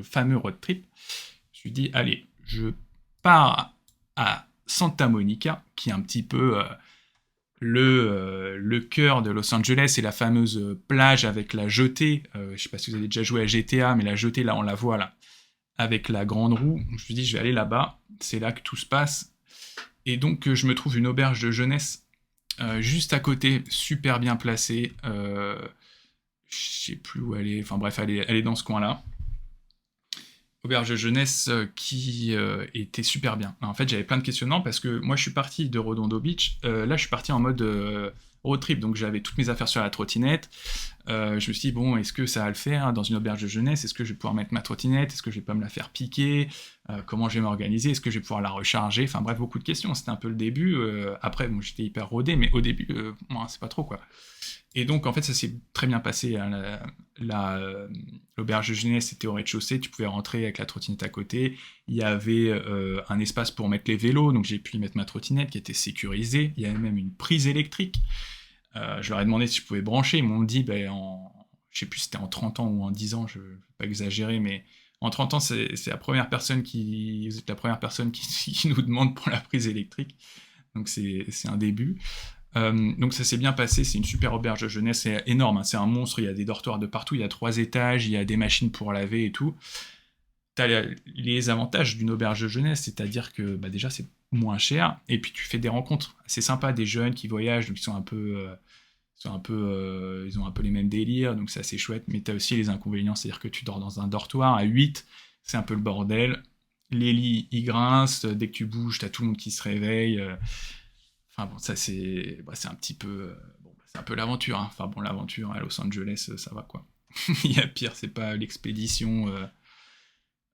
fameux road trip. Je me suis dit, allez, je pars à Santa Monica, qui est un petit peu le cœur de Los Angeles, et la fameuse plage avec la jetée. Je sais pas si vous avez déjà joué à GTA, mais la jetée, là, on la voit, là, avec la grande roue. Je me suis dit, je vais aller là-bas. C'est là que tout se passe. Et donc, je me trouve une auberge de jeunesse juste à côté, super bien placée. Je sais plus où elle est. Enfin bref, elle est dans ce coin-là. Auberge de jeunesse qui était super bien. En fait, j'avais plein de questionnements parce que moi, je suis parti de Redondo Beach. Là, je suis parti en mode road trip, donc j'avais toutes mes affaires sur la trottinette. Je me suis dit, bon, est-ce que ça va le faire dans une auberge de jeunesse? Est-ce que je vais pouvoir mettre ma trottinette? Est-ce que je vais pas me la faire piquer? Comment je vais m'organiser? Est-ce que je vais pouvoir la recharger? Enfin bref, beaucoup de questions. C'était un peu le début. Après, bon, j'étais hyper rodé, mais au début, moi, c'est pas trop, quoi. Et donc, en fait, ça s'est très bien passé, hein. L'auberge de jeunesse était au rez-de-chaussée, tu pouvais rentrer avec la trottinette à côté. Il y avait un espace pour mettre les vélos, donc j'ai pu y mettre ma trottinette qui était sécurisée. Il y avait même une prise électrique. Je leur ai demandé si je pouvais brancher. Ils m'ont dit, je sais plus si c'était en 30 ans ou en 10 ans, je ne vais pas exagérer, mais en 30 ans, c'est la première personne vous êtes la première personne qui nous demande pour la prise électrique. Donc c'est un début. Donc ça s'est bien passé, c'est une super auberge de jeunesse, c'est énorme, hein, c'est un monstre, il y a des dortoirs de partout, il y a 3 étages, il y a des machines pour laver et tout. T'as les avantages d'une auberge de jeunesse, c'est-à-dire que déjà c'est moins cher, et puis tu fais des rencontres assez sympas, des jeunes qui voyagent, donc ils ont un peu les mêmes délires, donc c'est assez chouette, mais t'as aussi les inconvénients, c'est-à-dire que tu dors dans un dortoir à 8, c'est un peu le bordel, les lits ils grincent, dès que tu bouges, t'as tout le monde qui se réveille. Enfin bon, ça c'est un petit peu c'est un peu l'aventure, hein. Enfin bon, l'aventure à Los Angeles, ça va quoi. Il y a pire, c'est pas l'expédition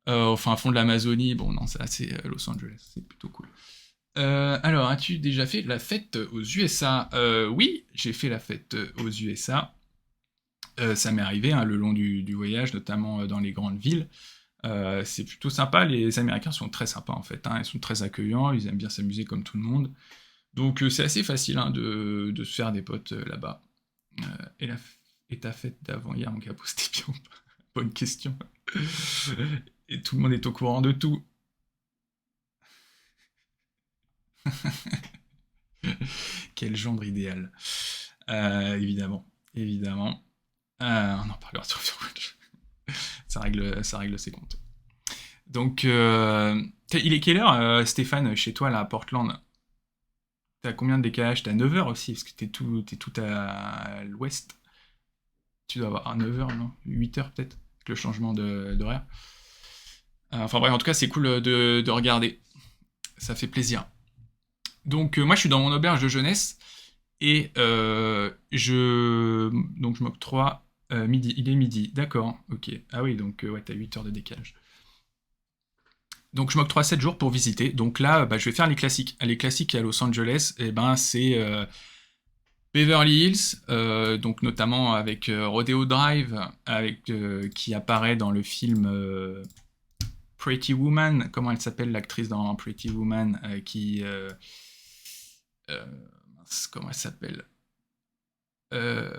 au fin fond de l'Amazonie. Bon non, ça c'est Los Angeles, c'est plutôt cool. Alors, as-tu déjà fait la fête aux USA? Oui, j'ai fait la fête aux USA. Ça m'est arrivé, hein, le long du voyage, notamment dans les grandes villes. C'est plutôt sympa. Les Américains sont très sympas en fait, hein. Ils sont très accueillants, ils aiment bien s'amuser comme tout le monde. Donc c'est assez facile, hein, de se faire des potes là-bas. Et, et ta fête d'avant-hier, mon capot, c'était bien ou pas? Bonne question. Et tout le monde est au courant de tout. Quel gendre idéal. Évidemment. Évidemment. On en parlera sur Overwatch. Ça règle ses comptes. Donc, il est quelle heure, Stéphane, chez toi, là, à Portland? T'as combien de décalage? T'as 9 heures aussi, parce que t'es tout à l'ouest. Tu dois avoir 9 heures, non? 8 heures peut-être, avec le changement d'horaire. Enfin bref, en tout cas, c'est cool de regarder. Ça fait plaisir. Donc, moi, je suis dans mon auberge de jeunesse, et donc je m'octroie midi. Il est midi, d'accord, ok. Ah oui, donc ouais, t'as 8 heures de décalage. Donc je m'octroie 7 jours pour visiter. Donc là, bah, je vais faire les classiques. Les classiques à Los Angeles, et ben c'est Beverly Hills, donc notamment avec Rodeo Drive, qui apparaît dans le film Pretty Woman. Comment elle s'appelle l'actrice dans Pretty Woman comment elle s'appelle? Euh,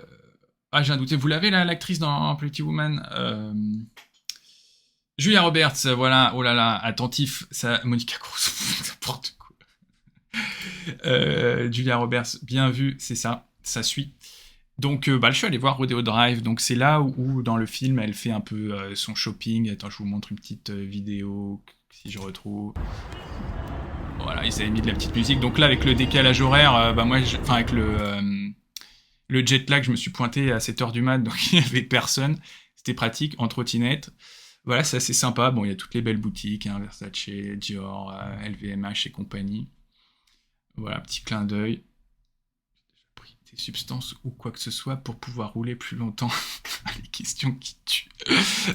Ah, j'ai un doute. Vous l'avez là, l'actrice dans Pretty Woman? Julia Roberts, voilà. Oh là là, attentif. Ça, Monica Cruz, n'importe quoi. Julia Roberts, bien vu, c'est ça. Ça suit. Donc, bah, je suis allé voir Rodeo Drive. Donc, c'est là où, dans le film, elle fait un peu son shopping. Attends, je vous montre une petite vidéo, si je retrouve. Voilà, ils avaient mis de la petite musique. Donc là, avec le décalage horaire, bah moi, enfin avec le jet lag, je me suis pointé à 7 heures du mat, donc il n'y avait personne. C'était pratique, en trottinette. Voilà, c'est assez sympa. Bon, il y a toutes les belles boutiques, hein, Versace, Dior, LVMH et compagnie. Voilà, petit clin d'œil. J'ai pris des substances ou quoi que ce soit pour pouvoir rouler plus longtemps. Les questions qui tuent.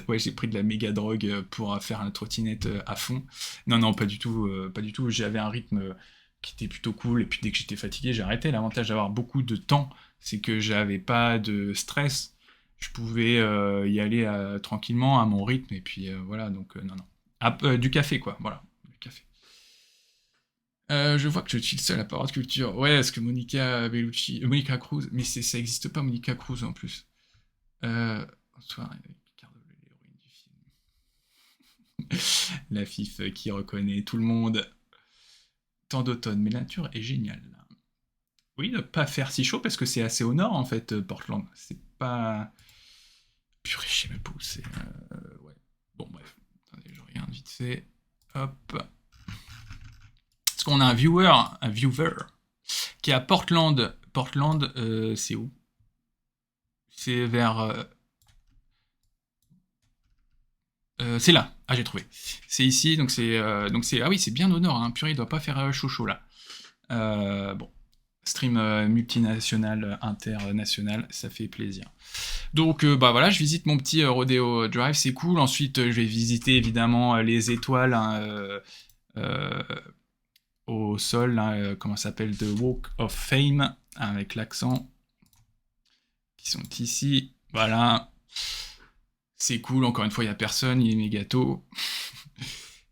Ouais, j'ai pris de la méga drogue pour faire un trottinette à fond. Non, non, pas du tout. Pas du tout. J'avais un rythme qui était plutôt cool. Et puis dès que j'étais fatigué, j'ai arrêté. L'avantage d'avoir beaucoup de temps, c'est que j'avais pas de stress. Je pouvais y aller tranquillement à mon rythme. Et puis voilà, donc non, non. Ah, du café, quoi. Voilà, du café. Je vois que je suis le seul à pas avoir de culture. Ouais, est-ce que Monica Bellucci, Monica Cruz, mais ça existe pas Monica Cruz en plus. Bonsoir, Ricardo, l'héroïne du film. La fif qui reconnaît tout le monde. Tant d'automne, mais la nature est géniale. Oui, ne pas faire si chaud parce que c'est assez au nord en fait, Portland. C'est pas. Purée, je sais même pas où c'est. Ouais. Bon, bref. Attendez, je regarde vite fait. Hop. Est-ce qu'on a un viewer qui est à Portland. Portland, c'est où? C'est vers. C'est là. Ah, j'ai trouvé. C'est ici, donc c'est ah oui, c'est bien au nord. Hein. Purée, il doit pas faire chaud chaud là. Bon, stream multinational, international, ça fait plaisir. Donc bah voilà, je visite mon petit Rodeo Drive, c'est cool. Ensuite, je vais visiter évidemment les étoiles, hein, au sol, hein, comment ça s'appelle, The Walk of Fame, avec l'accent, qui sont ici. Voilà. C'est cool, encore une fois, il n'y a personne, il y a mes gâteaux.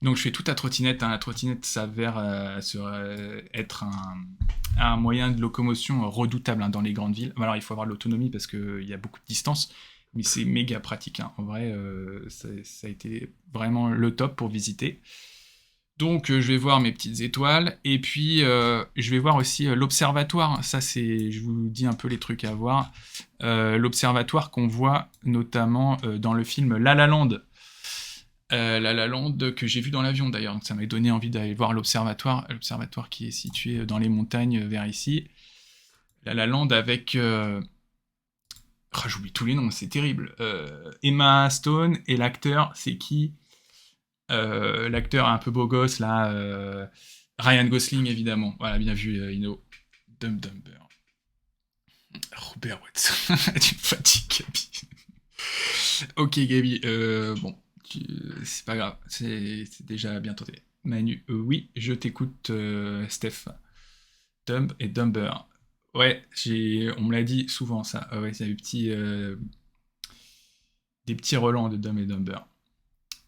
Donc je fais tout à trottinette. Hein. La trottinette s'avère être un moyen de locomotion redoutable, hein, dans les grandes villes. Alors il faut avoir l'autonomie parce qu'il y a beaucoup de distance, mais c'est méga pratique. Hein. En vrai, ça a été vraiment le top pour visiter. Donc je vais voir mes petites étoiles, et puis je vais voir aussi l'observatoire. Ça, c'est, je vous dis un peu les trucs à voir. L'observatoire qu'on voit notamment dans le film La La Land. La La Land que j'ai vu dans l'avion d'ailleurs, donc ça m'a donné envie d'aller voir l'observatoire qui est situé dans les montagnes vers ici. La La Land avec... j'oublie tous les noms, c'est terrible. Emma Stone, et l'acteur, c'est qui? L'acteur un peu beau gosse là, Ryan Gosling évidemment. Voilà, bien vu, Ino. Dumb Dumber. Robert Watson. Tu me fatigues, Gabi. Ok, Gabi. Bon, c'est pas grave, c'est déjà bien tenté. Manu, oui, je t'écoute, Steph. Dumb et Dumber. Ouais, on me l'a dit souvent ça. Ouais, il y a des petits relents de Dumb et Dumber.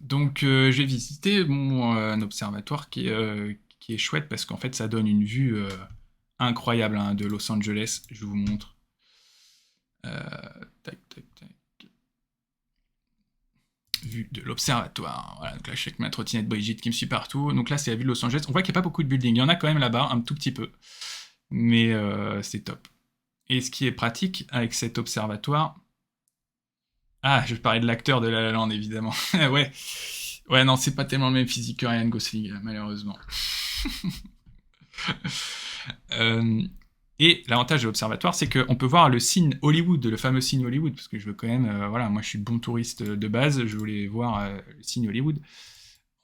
Donc j'ai visité un observatoire qui est chouette parce qu'en fait ça donne une vue incroyable hein, de Los Angeles. Je vous montre. Tac, tac, tac. Vue de l'observatoire. Voilà, donc là je suis avec ma trottinette Brigitte qui me suit partout. Donc là c'est la vue de Los Angeles. On voit qu'il n'y a pas beaucoup de buildings. Il y en a quand même là-bas, un tout petit peu. Mais c'est top. Et ce qui est pratique avec cet observatoire. Ah, je parlais de l'acteur de La La Land évidemment. Ouais. Ouais, non, c'est pas tellement le même physique que Ryan Gosling, malheureusement. Euh, et l'avantage de l'observatoire, c'est qu'on peut voir le signe Hollywood, le fameux signe Hollywood, parce que je veux quand même, voilà, moi je suis bon touriste de base, je voulais voir le signe Hollywood.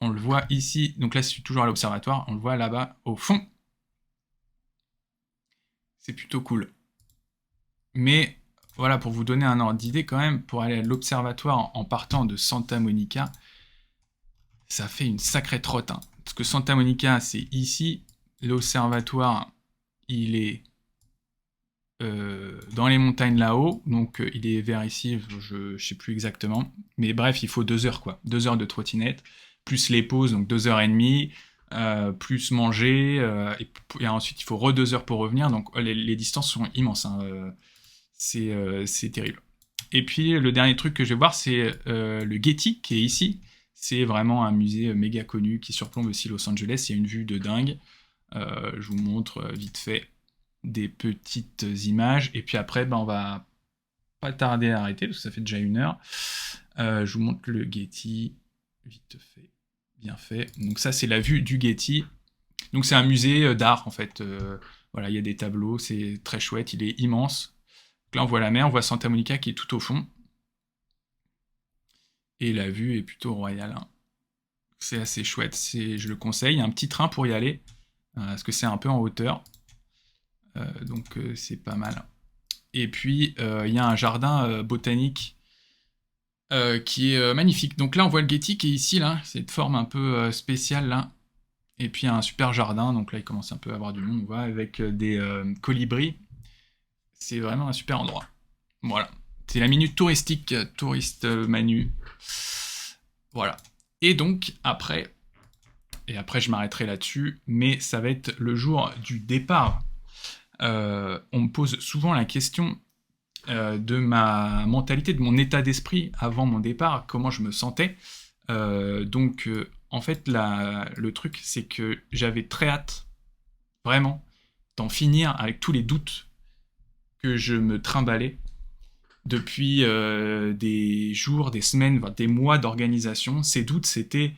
On le voit ici, donc là je suis toujours à l'observatoire, on le voit là-bas au fond. C'est plutôt cool. Mais voilà, pour vous donner un ordre d'idée quand même, pour aller à l'observatoire en partant de Santa Monica, ça fait une sacrée trotte. Hein. Parce que Santa Monica, c'est ici, l'observatoire, il est dans les montagnes là-haut, donc il est vers ici, je sais plus exactement. Mais bref, il faut 2 heures quoi, 2 heures de trottinette, plus les pauses, donc 2 heures et demie, plus manger, et ensuite il faut re 2 heures pour revenir, donc les distances sont immenses, hein, c'est terrible. Et puis le dernier truc que je vais voir, c'est le Getty qui est ici. C'est vraiment un musée méga connu qui surplombe aussi Los Angeles. Il y a une vue de dingue. Je vous montre vite fait des petites images. Et puis après, ben, on va pas tarder à arrêter parce que ça fait déjà 1 heure. Je vous montre le Getty. Vite fait, bien fait. Donc ça, c'est la vue du Getty. Donc c'est un musée d'art en fait. Voilà, il y a des tableaux, c'est très chouette. Il est immense. Donc là, on voit la mer, on voit Santa Monica qui est tout au fond. Et la vue est plutôt royale. Hein. C'est assez chouette, je le conseille. Il y a un petit train pour y aller, parce que c'est un peu en hauteur. Donc c'est pas mal. Et puis il y a un jardin botanique qui est magnifique. Donc là on voit le Getty qui est ici, là, c'est une forme un peu spéciale là. Et puis il y a un super jardin, donc là il commence un peu à avoir du monde, on voit, avec des colibris. C'est vraiment un super endroit. Voilà. C'est la minute touristique, touriste Manu. Voilà. Et donc après je m'arrêterai là-dessus, mais ça va être le jour du départ. On me pose souvent la question de ma mentalité, de mon état d'esprit avant mon départ, comment je me sentais. Donc, en fait, le truc, c'est que j'avais très hâte, vraiment, d'en finir avec tous les doutes que je me trimballais depuis des jours, des semaines, des mois d'organisation. Ces doutes, c'était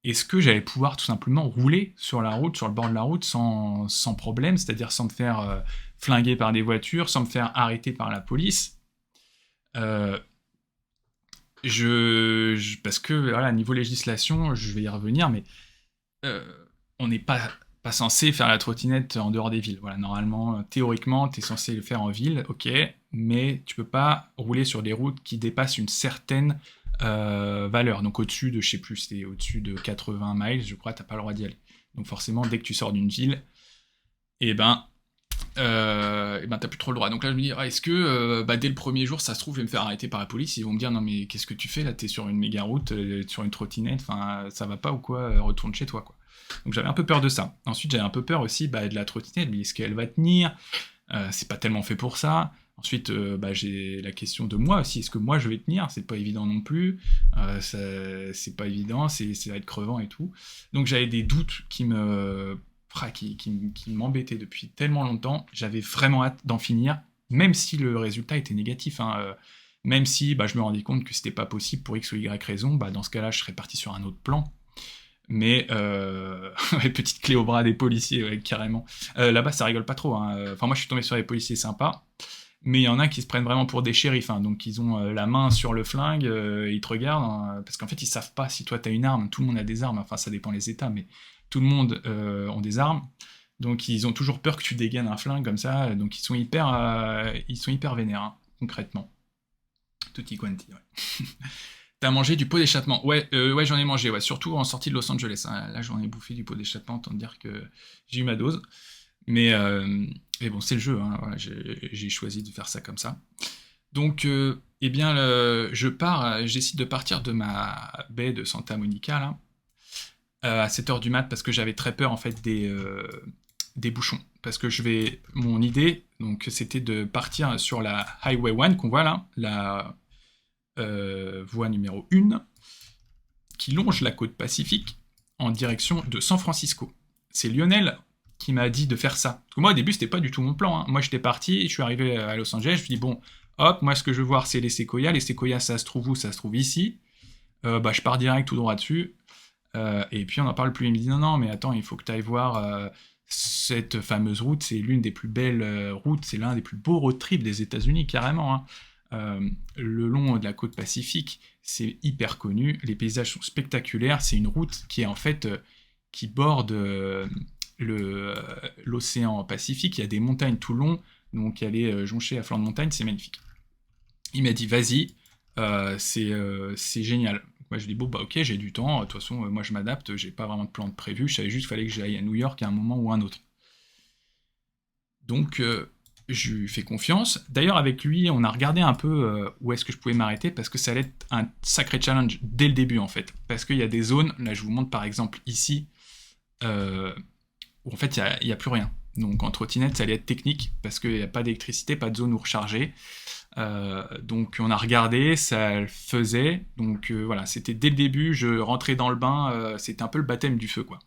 est-ce que j'allais pouvoir tout simplement rouler sur la route, sur le bord de la route, sans problème, c'est-à-dire sans me faire flinguer par des voitures, sans me faire arrêter par la police. Euh, parce que, voilà, niveau législation, je vais y revenir, mais euh, on n'est pas censé faire la trottinette en dehors des villes. Voilà, normalement, théoriquement, tu es censé le faire en ville, ok, mais tu peux pas rouler sur des routes qui dépassent une certaine valeur. Donc au-dessus de, je sais plus, c'est au-dessus de 80 miles, je crois, t'as pas le droit d'y aller. Donc forcément, dès que tu sors d'une ville, et ben t'as plus trop le droit. Donc là je me dis, ah, est-ce que dès le premier jour, ça se trouve, je vais me faire arrêter par la police, ils vont me dire, non mais qu'est-ce que tu fais là, t'es sur une méga route, sur une trottinette, enfin ça va pas ou quoi, retourne chez toi quoi. Donc j'avais un peu peur de ça. Ensuite j'avais un peu peur aussi de la trottinette, mais est-ce qu'elle va tenir? C'est pas tellement fait pour ça. Ensuite, j'ai la question de moi aussi. Est-ce que moi je vais tenir? C'est pas évident non plus. C'est pas évident, ça va être crevant et tout. Donc j'avais des doutes qui m'embêtaient depuis tellement longtemps. J'avais vraiment hâte d'en finir, même si le résultat était négatif. Hein, même si je me rendais compte que c'était pas possible pour X ou Y raison, dans ce cas-là, je serais parti sur un autre plan. Mais petite clé au bras des policiers, ouais, carrément. Là-bas, ça rigole pas trop. Hein. Enfin, moi, je suis tombé sur des policiers sympas, mais il y en a qui se prennent vraiment pour des shérifs. Hein. Donc, ils ont la main sur le flingue, ils te regardent, hein, parce qu'en fait, ils savent pas si toi, t'as une arme. Tout le monde a des armes. Enfin, ça dépend les États, mais tout le monde ont des armes. Donc, ils ont toujours peur que tu dégaines un flingue comme ça. Donc, ils sont hyper vénères, hein, concrètement. Tutti quanti, ouais. T'as mangé du pot d'échappement? Ouais, ouais, j'en ai mangé, ouais, surtout en sortie de Los Angeles. Hein. Là, j'en ai bouffé du pot d'échappement, autant dire que j'ai eu ma dose. Mais bon, c'est le jeu, hein, voilà, j'ai choisi de faire ça comme ça. Donc, Eh bien, je pars, j'décide de partir de ma baie de Santa Monica, là, à 7 heures du mat, parce que j'avais très peur, en fait, des bouchons. Parce que mon idée, donc, c'était de partir sur la Highway 1 qu'on voit là, la voie numéro 1, qui longe la côte Pacifique en direction de San Francisco. C'est Lionel qui m'a dit de faire ça. Parce que moi, au début, c'était pas du tout mon plan. Hein. Moi, j'étais parti, je suis arrivé à Los Angeles, je me suis dit, bon, hop, moi, ce que je veux voir, c'est les séquoias. Les séquoias, ça se trouve où? Ça se trouve ici. Bah, je pars direct tout droit dessus. Et puis, on n'en parle plus. Il me dit, non, non, mais attends, il faut que tu ailles voir cette fameuse route. C'est l'une des plus belles routes. C'est l'un des plus beaux road trips des États-Unis, carrément. Hein. Le long de la côte Pacifique, c'est hyper connu, les paysages sont spectaculaires, c'est une route qui est en fait qui borde l'océan Pacifique, il y a des montagnes tout le long, donc aller joncher à flanc de montagne, c'est magnifique. Il m'a dit vas-y, c'est génial. Moi je dis bon bah ok j'ai du temps, de toute façon moi je m'adapte, j'ai pas vraiment de plan de prévu, je savais juste qu'il fallait que j'aille à New York à un moment ou à un autre. Donc je lui fais confiance. D'ailleurs, avec lui, on a regardé un peu où est-ce que je pouvais m'arrêter parce que ça allait être un sacré challenge dès le début en fait. Parce qu'il y a des zones, là je vous montre par exemple ici, où en fait il n'y a plus rien. Donc en trottinette, ça allait être technique parce qu'il n'y a pas d'électricité, pas de zone où recharger. Donc on a regardé, ça le faisait. Donc voilà, c'était dès le début, je rentrais dans le bain, c'était un peu le baptême du feu quoi.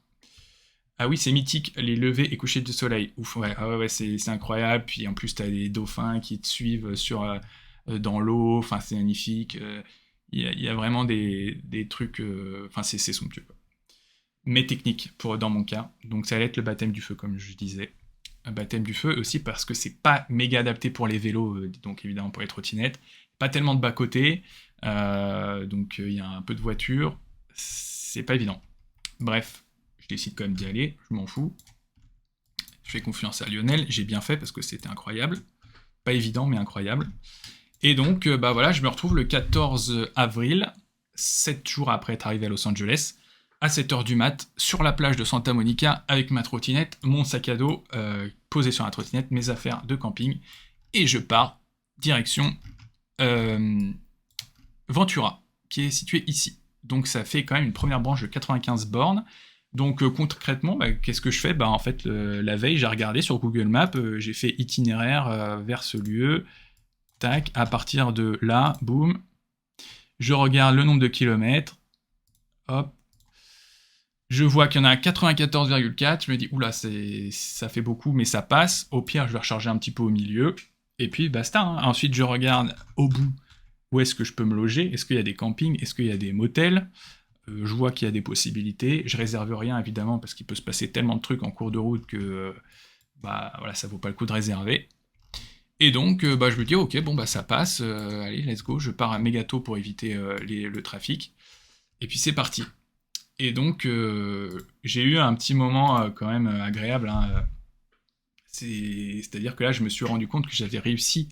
Ah oui, c'est mythique, les levées et couchers du soleil. Ouf, ouais, ah ouais, c'est incroyable. Puis en plus, t'as des dauphins qui te suivent dans l'eau. Enfin, c'est magnifique. Il y a vraiment des trucs. Enfin, c'est somptueux, quoi. Mais technique, dans mon cas. Donc, ça allait être le baptême du feu, comme je disais. Un baptême du feu aussi parce que c'est pas méga adapté pour les vélos, donc évidemment pour les trottinettes. Pas tellement de bas-côté. Donc, il y a un peu de voiture. C'est pas évident. Bref, je décide quand même d'y aller, je m'en fous. Je fais confiance à Lionel, j'ai bien fait parce que c'était incroyable. Pas évident, mais incroyable. Et donc, bah voilà, je me retrouve le 14 avril, 7 jours après être arrivé à Los Angeles, à 7h du mat, sur la plage de Santa Monica, avec ma trottinette, mon sac à dos posé sur la trottinette, mes affaires de camping, et je pars direction Ventura, qui est située ici. Donc ça fait quand même une première branche de 95 bornes. Donc concrètement, bah, qu'est-ce que je fais? Bah, en fait, la veille, j'ai regardé sur Google Maps, j'ai fait itinéraire vers ce lieu. Tac, à partir de là, boum, je regarde le nombre de kilomètres. Hop. Je vois qu'il y en a 94,4. Je me dis, oula, ça fait beaucoup, mais ça passe. Au pire, je vais recharger un petit peu au milieu. Et puis, basta. Hein. Ensuite, je regarde au bout où est-ce que je peux me loger. Est-ce qu'il y a des campings? Est-ce qu'il y a des motels? Je vois qu'il y a des possibilités. Je réserve rien, évidemment, parce qu'il peut se passer tellement de trucs en cours de route que bah, voilà, ça vaut pas le coup de réserver. Et donc, bah, je me dis, ok, bon, bah, ça passe. Allez, let's go. Je pars à Mégato pour éviter le trafic. Et puis, c'est parti. Et donc, j'ai eu un petit moment quand même agréable. Hein, c'est-à-dire que là, je me suis rendu compte que j'avais réussi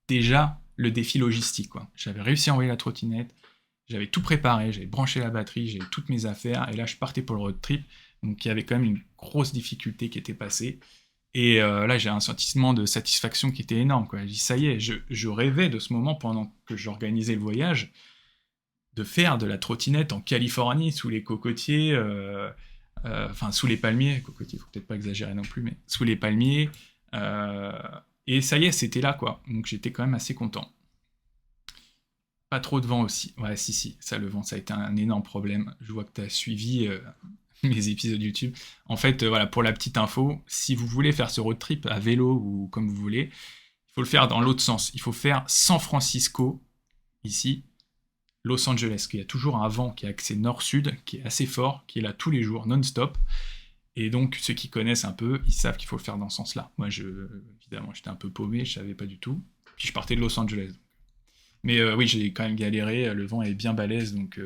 déjà le défi logistique. Quoi. J'avais réussi à envoyer la trottinette, j'avais tout préparé, j'avais branché la batterie, j'avais toutes mes affaires, et là, je partais pour le road trip. Donc, il y avait quand même une grosse difficulté qui était passée. Et là, j'ai un sentiment de satisfaction qui était énorme. Quoi. Je dis, ça y est, je rêvais de ce moment pendant que j'organisais le voyage de faire de la trottinette en Californie, sous les cocotiers, enfin sous les palmiers, cocotiers, faut peut-être pas exagérer non plus, mais sous les palmiers, et ça y est, c'était là, quoi. Donc j'étais quand même assez content. Pas trop de vent aussi. Ouais, si, ça, le vent, ça a été un énorme problème. Je vois que tu as suivi mes épisodes YouTube. En fait, voilà, pour la petite info, si vous voulez faire ce road trip à vélo ou comme vous voulez, il faut le faire dans l'autre sens. Il faut faire San Francisco, ici, Los Angeles, qu'il y a toujours un vent qui est axé nord-sud, qui est assez fort, qui est là tous les jours, non-stop. Et donc, ceux qui connaissent un peu, ils savent qu'il faut le faire dans ce sens-là. Moi, évidemment, j'étais un peu paumé, je savais pas du tout. Puis je partais de Los Angeles. Mais oui, j'ai quand même galéré, le vent est bien balèze, donc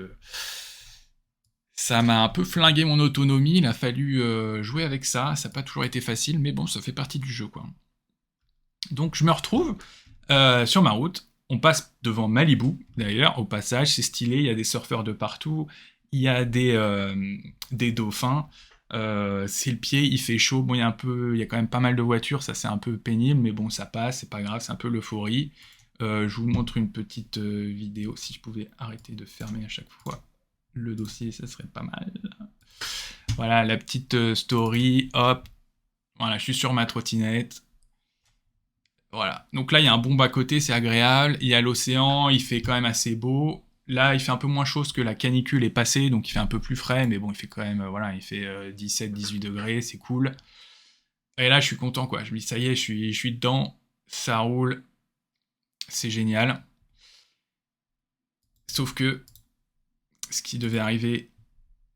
ça m'a un peu flingué mon autonomie, il a fallu jouer avec ça n'a pas toujours été facile, mais bon, ça fait partie du jeu, quoi. Donc je me retrouve sur ma route, on passe devant Malibu, d'ailleurs, au passage, c'est stylé, il y a des surfeurs de partout, il y a des dauphins, c'est le pied, il fait chaud, bon, il y a quand même pas mal de voitures, ça c'est un peu pénible, mais bon, ça passe, c'est pas grave, c'est un peu l'euphorie. Je vous montre une petite vidéo, si je pouvais arrêter de fermer à chaque fois le dossier, ça serait pas mal. Voilà, la petite story, hop, voilà, je suis sur ma trottinette. Voilà, donc là il y a un bon bas-côté, c'est agréable, il y a l'océan, il fait quand même assez beau. Là, il fait un peu moins chaud parce que la canicule est passée, donc il fait un peu plus frais, mais bon, il fait quand même, voilà, il fait 17-18 degrés, c'est cool. Et là, je suis content, quoi. Je me dis, ça y est, je suis dedans, ça roule, c'est génial. Sauf que ce qui devait arriver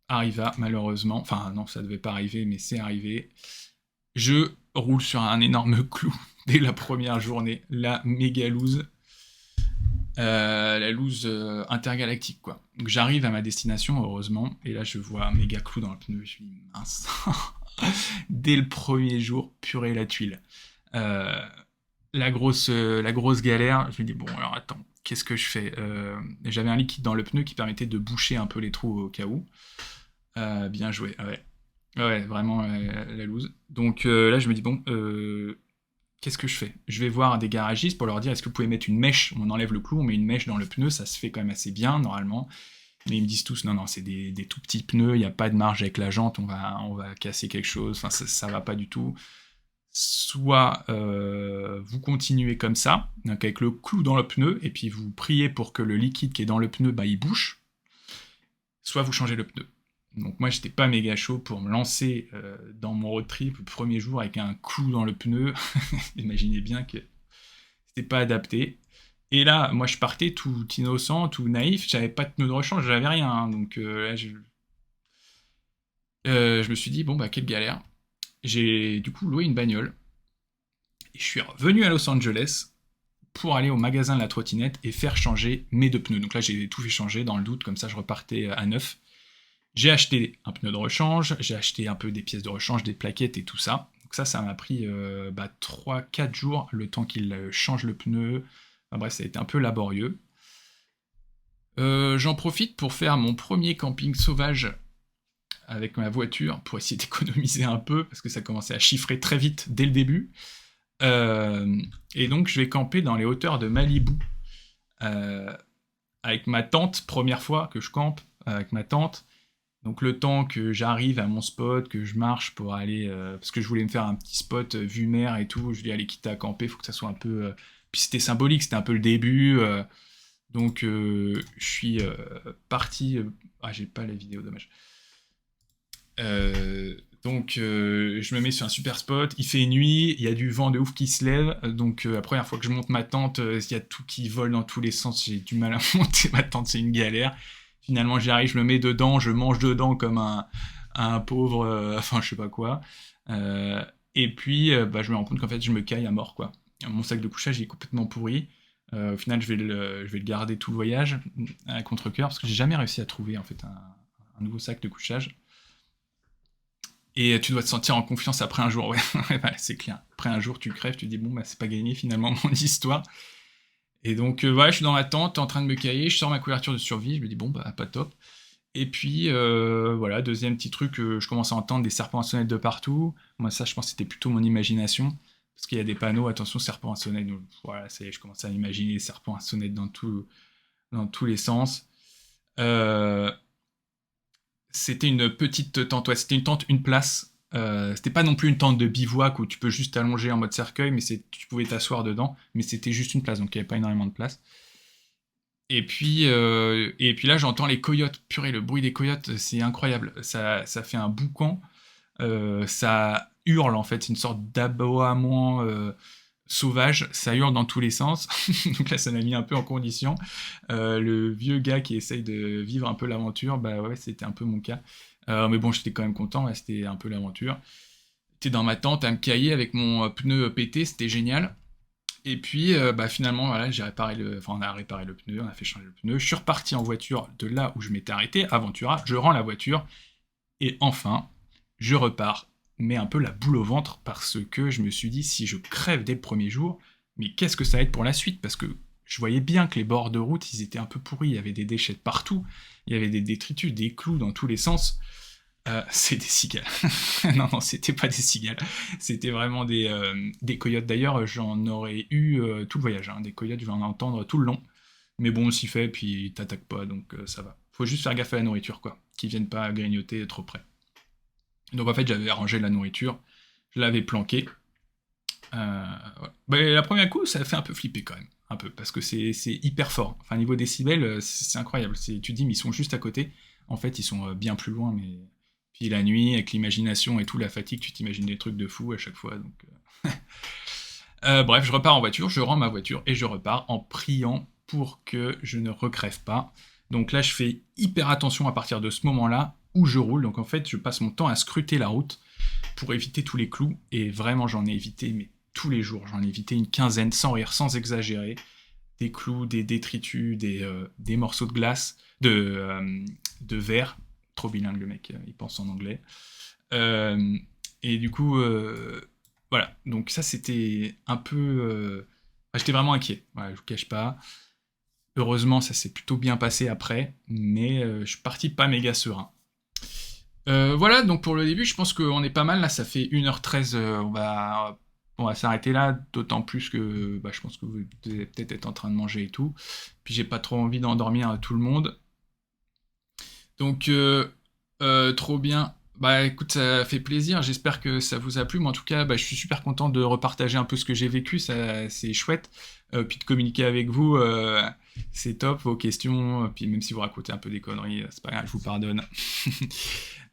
arriva, malheureusement. Enfin, non, ça devait pas arriver, mais c'est arrivé. Je roule sur un énorme clou dès la première journée, la méga loose. La loose intergalactique, quoi. Donc j'arrive à ma destination, heureusement, et là je vois un méga clou dans le pneu, je me dis mince. Dès le premier jour, purée la tuile. La grosse galère, je me dis bon alors attends, qu'est-ce que je fais? J'avais un liquide dans le pneu qui permettait de boucher un peu les trous au cas où. Bien joué, ouais. Ouais, vraiment la loose. Donc là je me dis bon, qu'est-ce que je fais? Je vais voir des garagistes pour leur dire est-ce que vous pouvez mettre une mèche? On enlève le clou, on met une mèche dans le pneu, ça se fait quand même assez bien normalement. Mais ils me disent tous non, c'est des tout petits pneus, il n'y a pas de marge avec la jante, on va casser quelque chose, enfin ça va pas du tout. Soit vous continuez comme ça, donc avec le clou dans le pneu, et puis vous priez pour que le liquide qui est dans le pneu, bah, il bouche, soit vous changez le pneu. Donc moi j'étais pas méga chaud pour me lancer dans mon road trip le premier jour avec un clou dans le pneu. Imaginez bien que c'était pas adapté. Et là, moi je partais tout innocent, tout naïf, j'avais pas de pneu de rechange, j'avais rien. Hein. Donc là je me suis dit bon bah quelle galère. J'ai du coup loué une bagnole. Et je suis revenu à Los Angeles pour aller au magasin de la trottinette et faire changer mes deux pneus. Donc là j'ai tout fait changer dans le doute, comme ça je repartais à neuf. J'ai acheté un pneu de rechange, j'ai acheté un peu des pièces de rechange, des plaquettes et tout ça. Donc ça m'a pris 3-4 jours le temps qu'il change le pneu. Enfin bref, ça a été un peu laborieux. J'en profite pour faire mon premier camping sauvage avec ma voiture pour essayer d'économiser un peu parce que ça commençait à chiffrer très vite dès le début. Et donc je vais camper dans les hauteurs de Malibu avec ma tante, première fois que je campe avec ma tante. Donc le temps que j'arrive à mon spot, que je marche pour aller... parce que je voulais me faire un petit spot vue mer et tout, je dis allez quitte à camper, faut que ça soit un peu... Puis c'était symbolique, c'était un peu le début. Donc je suis parti... Ah j'ai pas la vidéo, dommage. Donc je me mets sur un super spot, il fait nuit, il y a du vent de ouf qui se lève, donc la première fois que je monte ma tente, il y a tout qui vole dans tous les sens, j'ai du mal à monter ma tente, c'est une galère. Finalement j'y arrive, je me mets dedans, je mange dedans comme un pauvre, enfin je sais pas quoi. Et puis je me rends compte qu'en fait je me caille à mort quoi. Mon sac de couchage il est complètement pourri. Au final je vais le garder tout le voyage à contre-cœur parce que j'ai jamais réussi à trouver en fait un nouveau sac de couchage. Et tu dois te sentir en confiance après un jour, ouais, c'est clair. Après un jour, tu crèves, tu te dis, bon, bah, c'est pas gagné finalement mon histoire. Et donc, voilà, je suis dans ma tente, en train de me cailler, je sors ma couverture de survie, je me dis, bon, bah, pas top. Et puis, voilà, deuxième petit truc, je commence à entendre des serpents à sonnette de partout. Moi, ça, je pense que c'était plutôt mon imagination. Parce qu'il y a des panneaux, attention, serpents à sonnette. Donc, voilà, je commence à imaginer les serpents à sonnette dans tous les sens. C'était une petite tente, ouais, c'était une tente, une place. C'était pas non plus une tente de bivouac où tu peux juste t'allonger en mode cercueil, mais tu pouvais t'asseoir dedans, mais c'était juste une place, donc il n'y avait pas énormément de place. Et puis là, j'entends les coyotes. Purée, le bruit des coyotes, c'est incroyable. Ça fait un boucan. Ça hurle, en fait, c'est une sorte d'aboiement sauvage. Ça hurle dans tous les sens. Donc là, ça m'a mis un peu en condition. Le vieux gars qui essaye de vivre un peu l'aventure, bah ouais, c'était un peu mon cas. Mais bon, j'étais quand même content, ouais, c'était un peu l'aventure. J'étais dans ma tente à me cailler avec mon pneu pété, c'était génial. Et puis, finalement, voilà, on a réparé le pneu, on a fait changer le pneu. Je suis reparti en voiture de là où je m'étais arrêté, à Ventura. Je rends la voiture. Et enfin, je repars, mais un peu la boule au ventre, parce que je me suis dit, si je crève dès le premier jour, mais qu'est-ce que ça va être pour la suite? Parce que je voyais bien que les bords de route, ils étaient un peu pourris, il y avait des déchets de partout, il y avait des détritus, des clous dans tous les sens. C'est des cigales. Non, non, c'était pas des cigales. C'était vraiment des coyotes. D'ailleurs, j'en aurais eu tout le voyage, hein. Des coyotes, je vais en entendre tout le long. Mais bon, on s'y fait, puis ils t'attaquent pas, donc ça va. Faut juste faire gaffe à la nourriture, quoi. Qu'ils viennent pas grignoter trop près. Donc en fait, j'avais arrangé la nourriture, je l'avais planquée. Voilà. Bah, la première coup, ça a fait un peu flipper quand même. Un peu, parce que c'est hyper fort. Enfin, niveau décibels, c'est incroyable. Tu te dis, mais ils sont juste à côté. En fait, ils sont bien plus loin, mais. Puis la nuit, avec l'imagination et tout, la fatigue, tu t'imagines des trucs de fou à chaque fois. Donc, bref, je repars en voiture, je rends ma voiture et je repars en priant pour que je ne recrève pas. Donc là, je fais hyper attention à partir de ce moment-là où je roule. Donc en fait, je passe mon temps à scruter la route pour éviter tous les clous. Et vraiment, j'en ai évité, mais tous les jours. J'en ai évité une quinzaine, sans rire, sans exagérer. Des clous, des détritus, des morceaux de glace, de verre. Trop bilingue le mec, il pense en anglais. Euh, et du coup, voilà. Donc ça, c'était un peu... enfin, j'étais vraiment inquiet, voilà, je vous cache pas. Heureusement, ça s'est plutôt bien passé après, mais je suis parti pas méga serein. Voilà, donc pour le début, je pense qu'on est pas mal. Là, ça fait 1h13. On va s'arrêter là, d'autant plus que je pense que vous devez peut-être être en train de manger et tout. Puis j'ai pas trop envie d'endormir tout le monde. Donc, trop bien. Bah écoute, ça fait plaisir, j'espère que ça vous a plu. Moi en tout cas, je suis super content de repartager un peu ce que j'ai vécu, ça c'est chouette. Puis de communiquer avec vous, c'est top, vos questions, puis même si vous racontez un peu des conneries, c'est pas grave, je vous pardonne.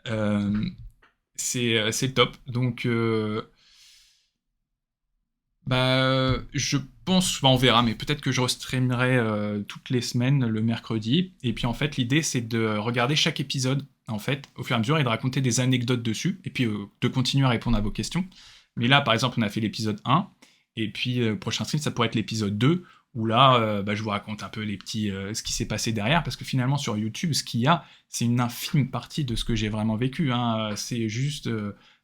Euh, c'est top. Donc, je pense, on verra, mais peut-être que je restreamerai toutes les semaines le mercredi. Et puis en fait, l'idée c'est de regarder chaque épisode, en fait, au fur et à mesure, et de raconter des anecdotes dessus, et puis de continuer à répondre à vos questions. Mais là, par exemple, on a fait l'épisode 1, et puis le prochain stream, ça pourrait être l'épisode 2, où là, je vous raconte un peu ce qui s'est passé derrière, parce que finalement, sur YouTube, ce qu'il y a, c'est une infime partie de ce que j'ai vraiment vécu, hein. C'est juste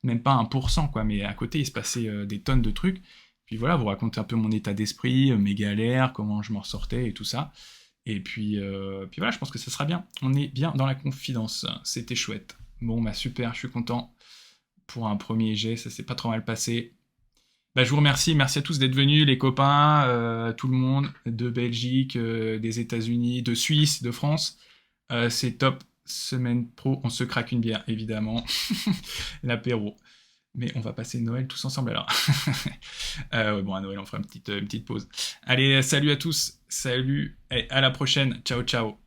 même pas 1%, quoi, mais à côté, il se passait des tonnes de trucs. Puis voilà, vous racontez un peu mon état d'esprit, mes galères, comment je m'en sortais et tout ça. Et puis voilà, je pense que ça sera bien. On est bien dans la confidence. C'était chouette. Bon, super, je suis content. Pour un premier jet, ça s'est pas trop mal passé. Je vous remercie. Merci à tous d'être venus, les copains, tout le monde, de Belgique, des États-Unis, de Suisse, de France. C'est top. Semaine pro, on se craque une bière, évidemment. L'apéro. Mais on va passer Noël tous ensemble alors. Bon, à Noël, on fera une petite pause. Allez, salut à tous. Salut. Et à la prochaine. Ciao, ciao.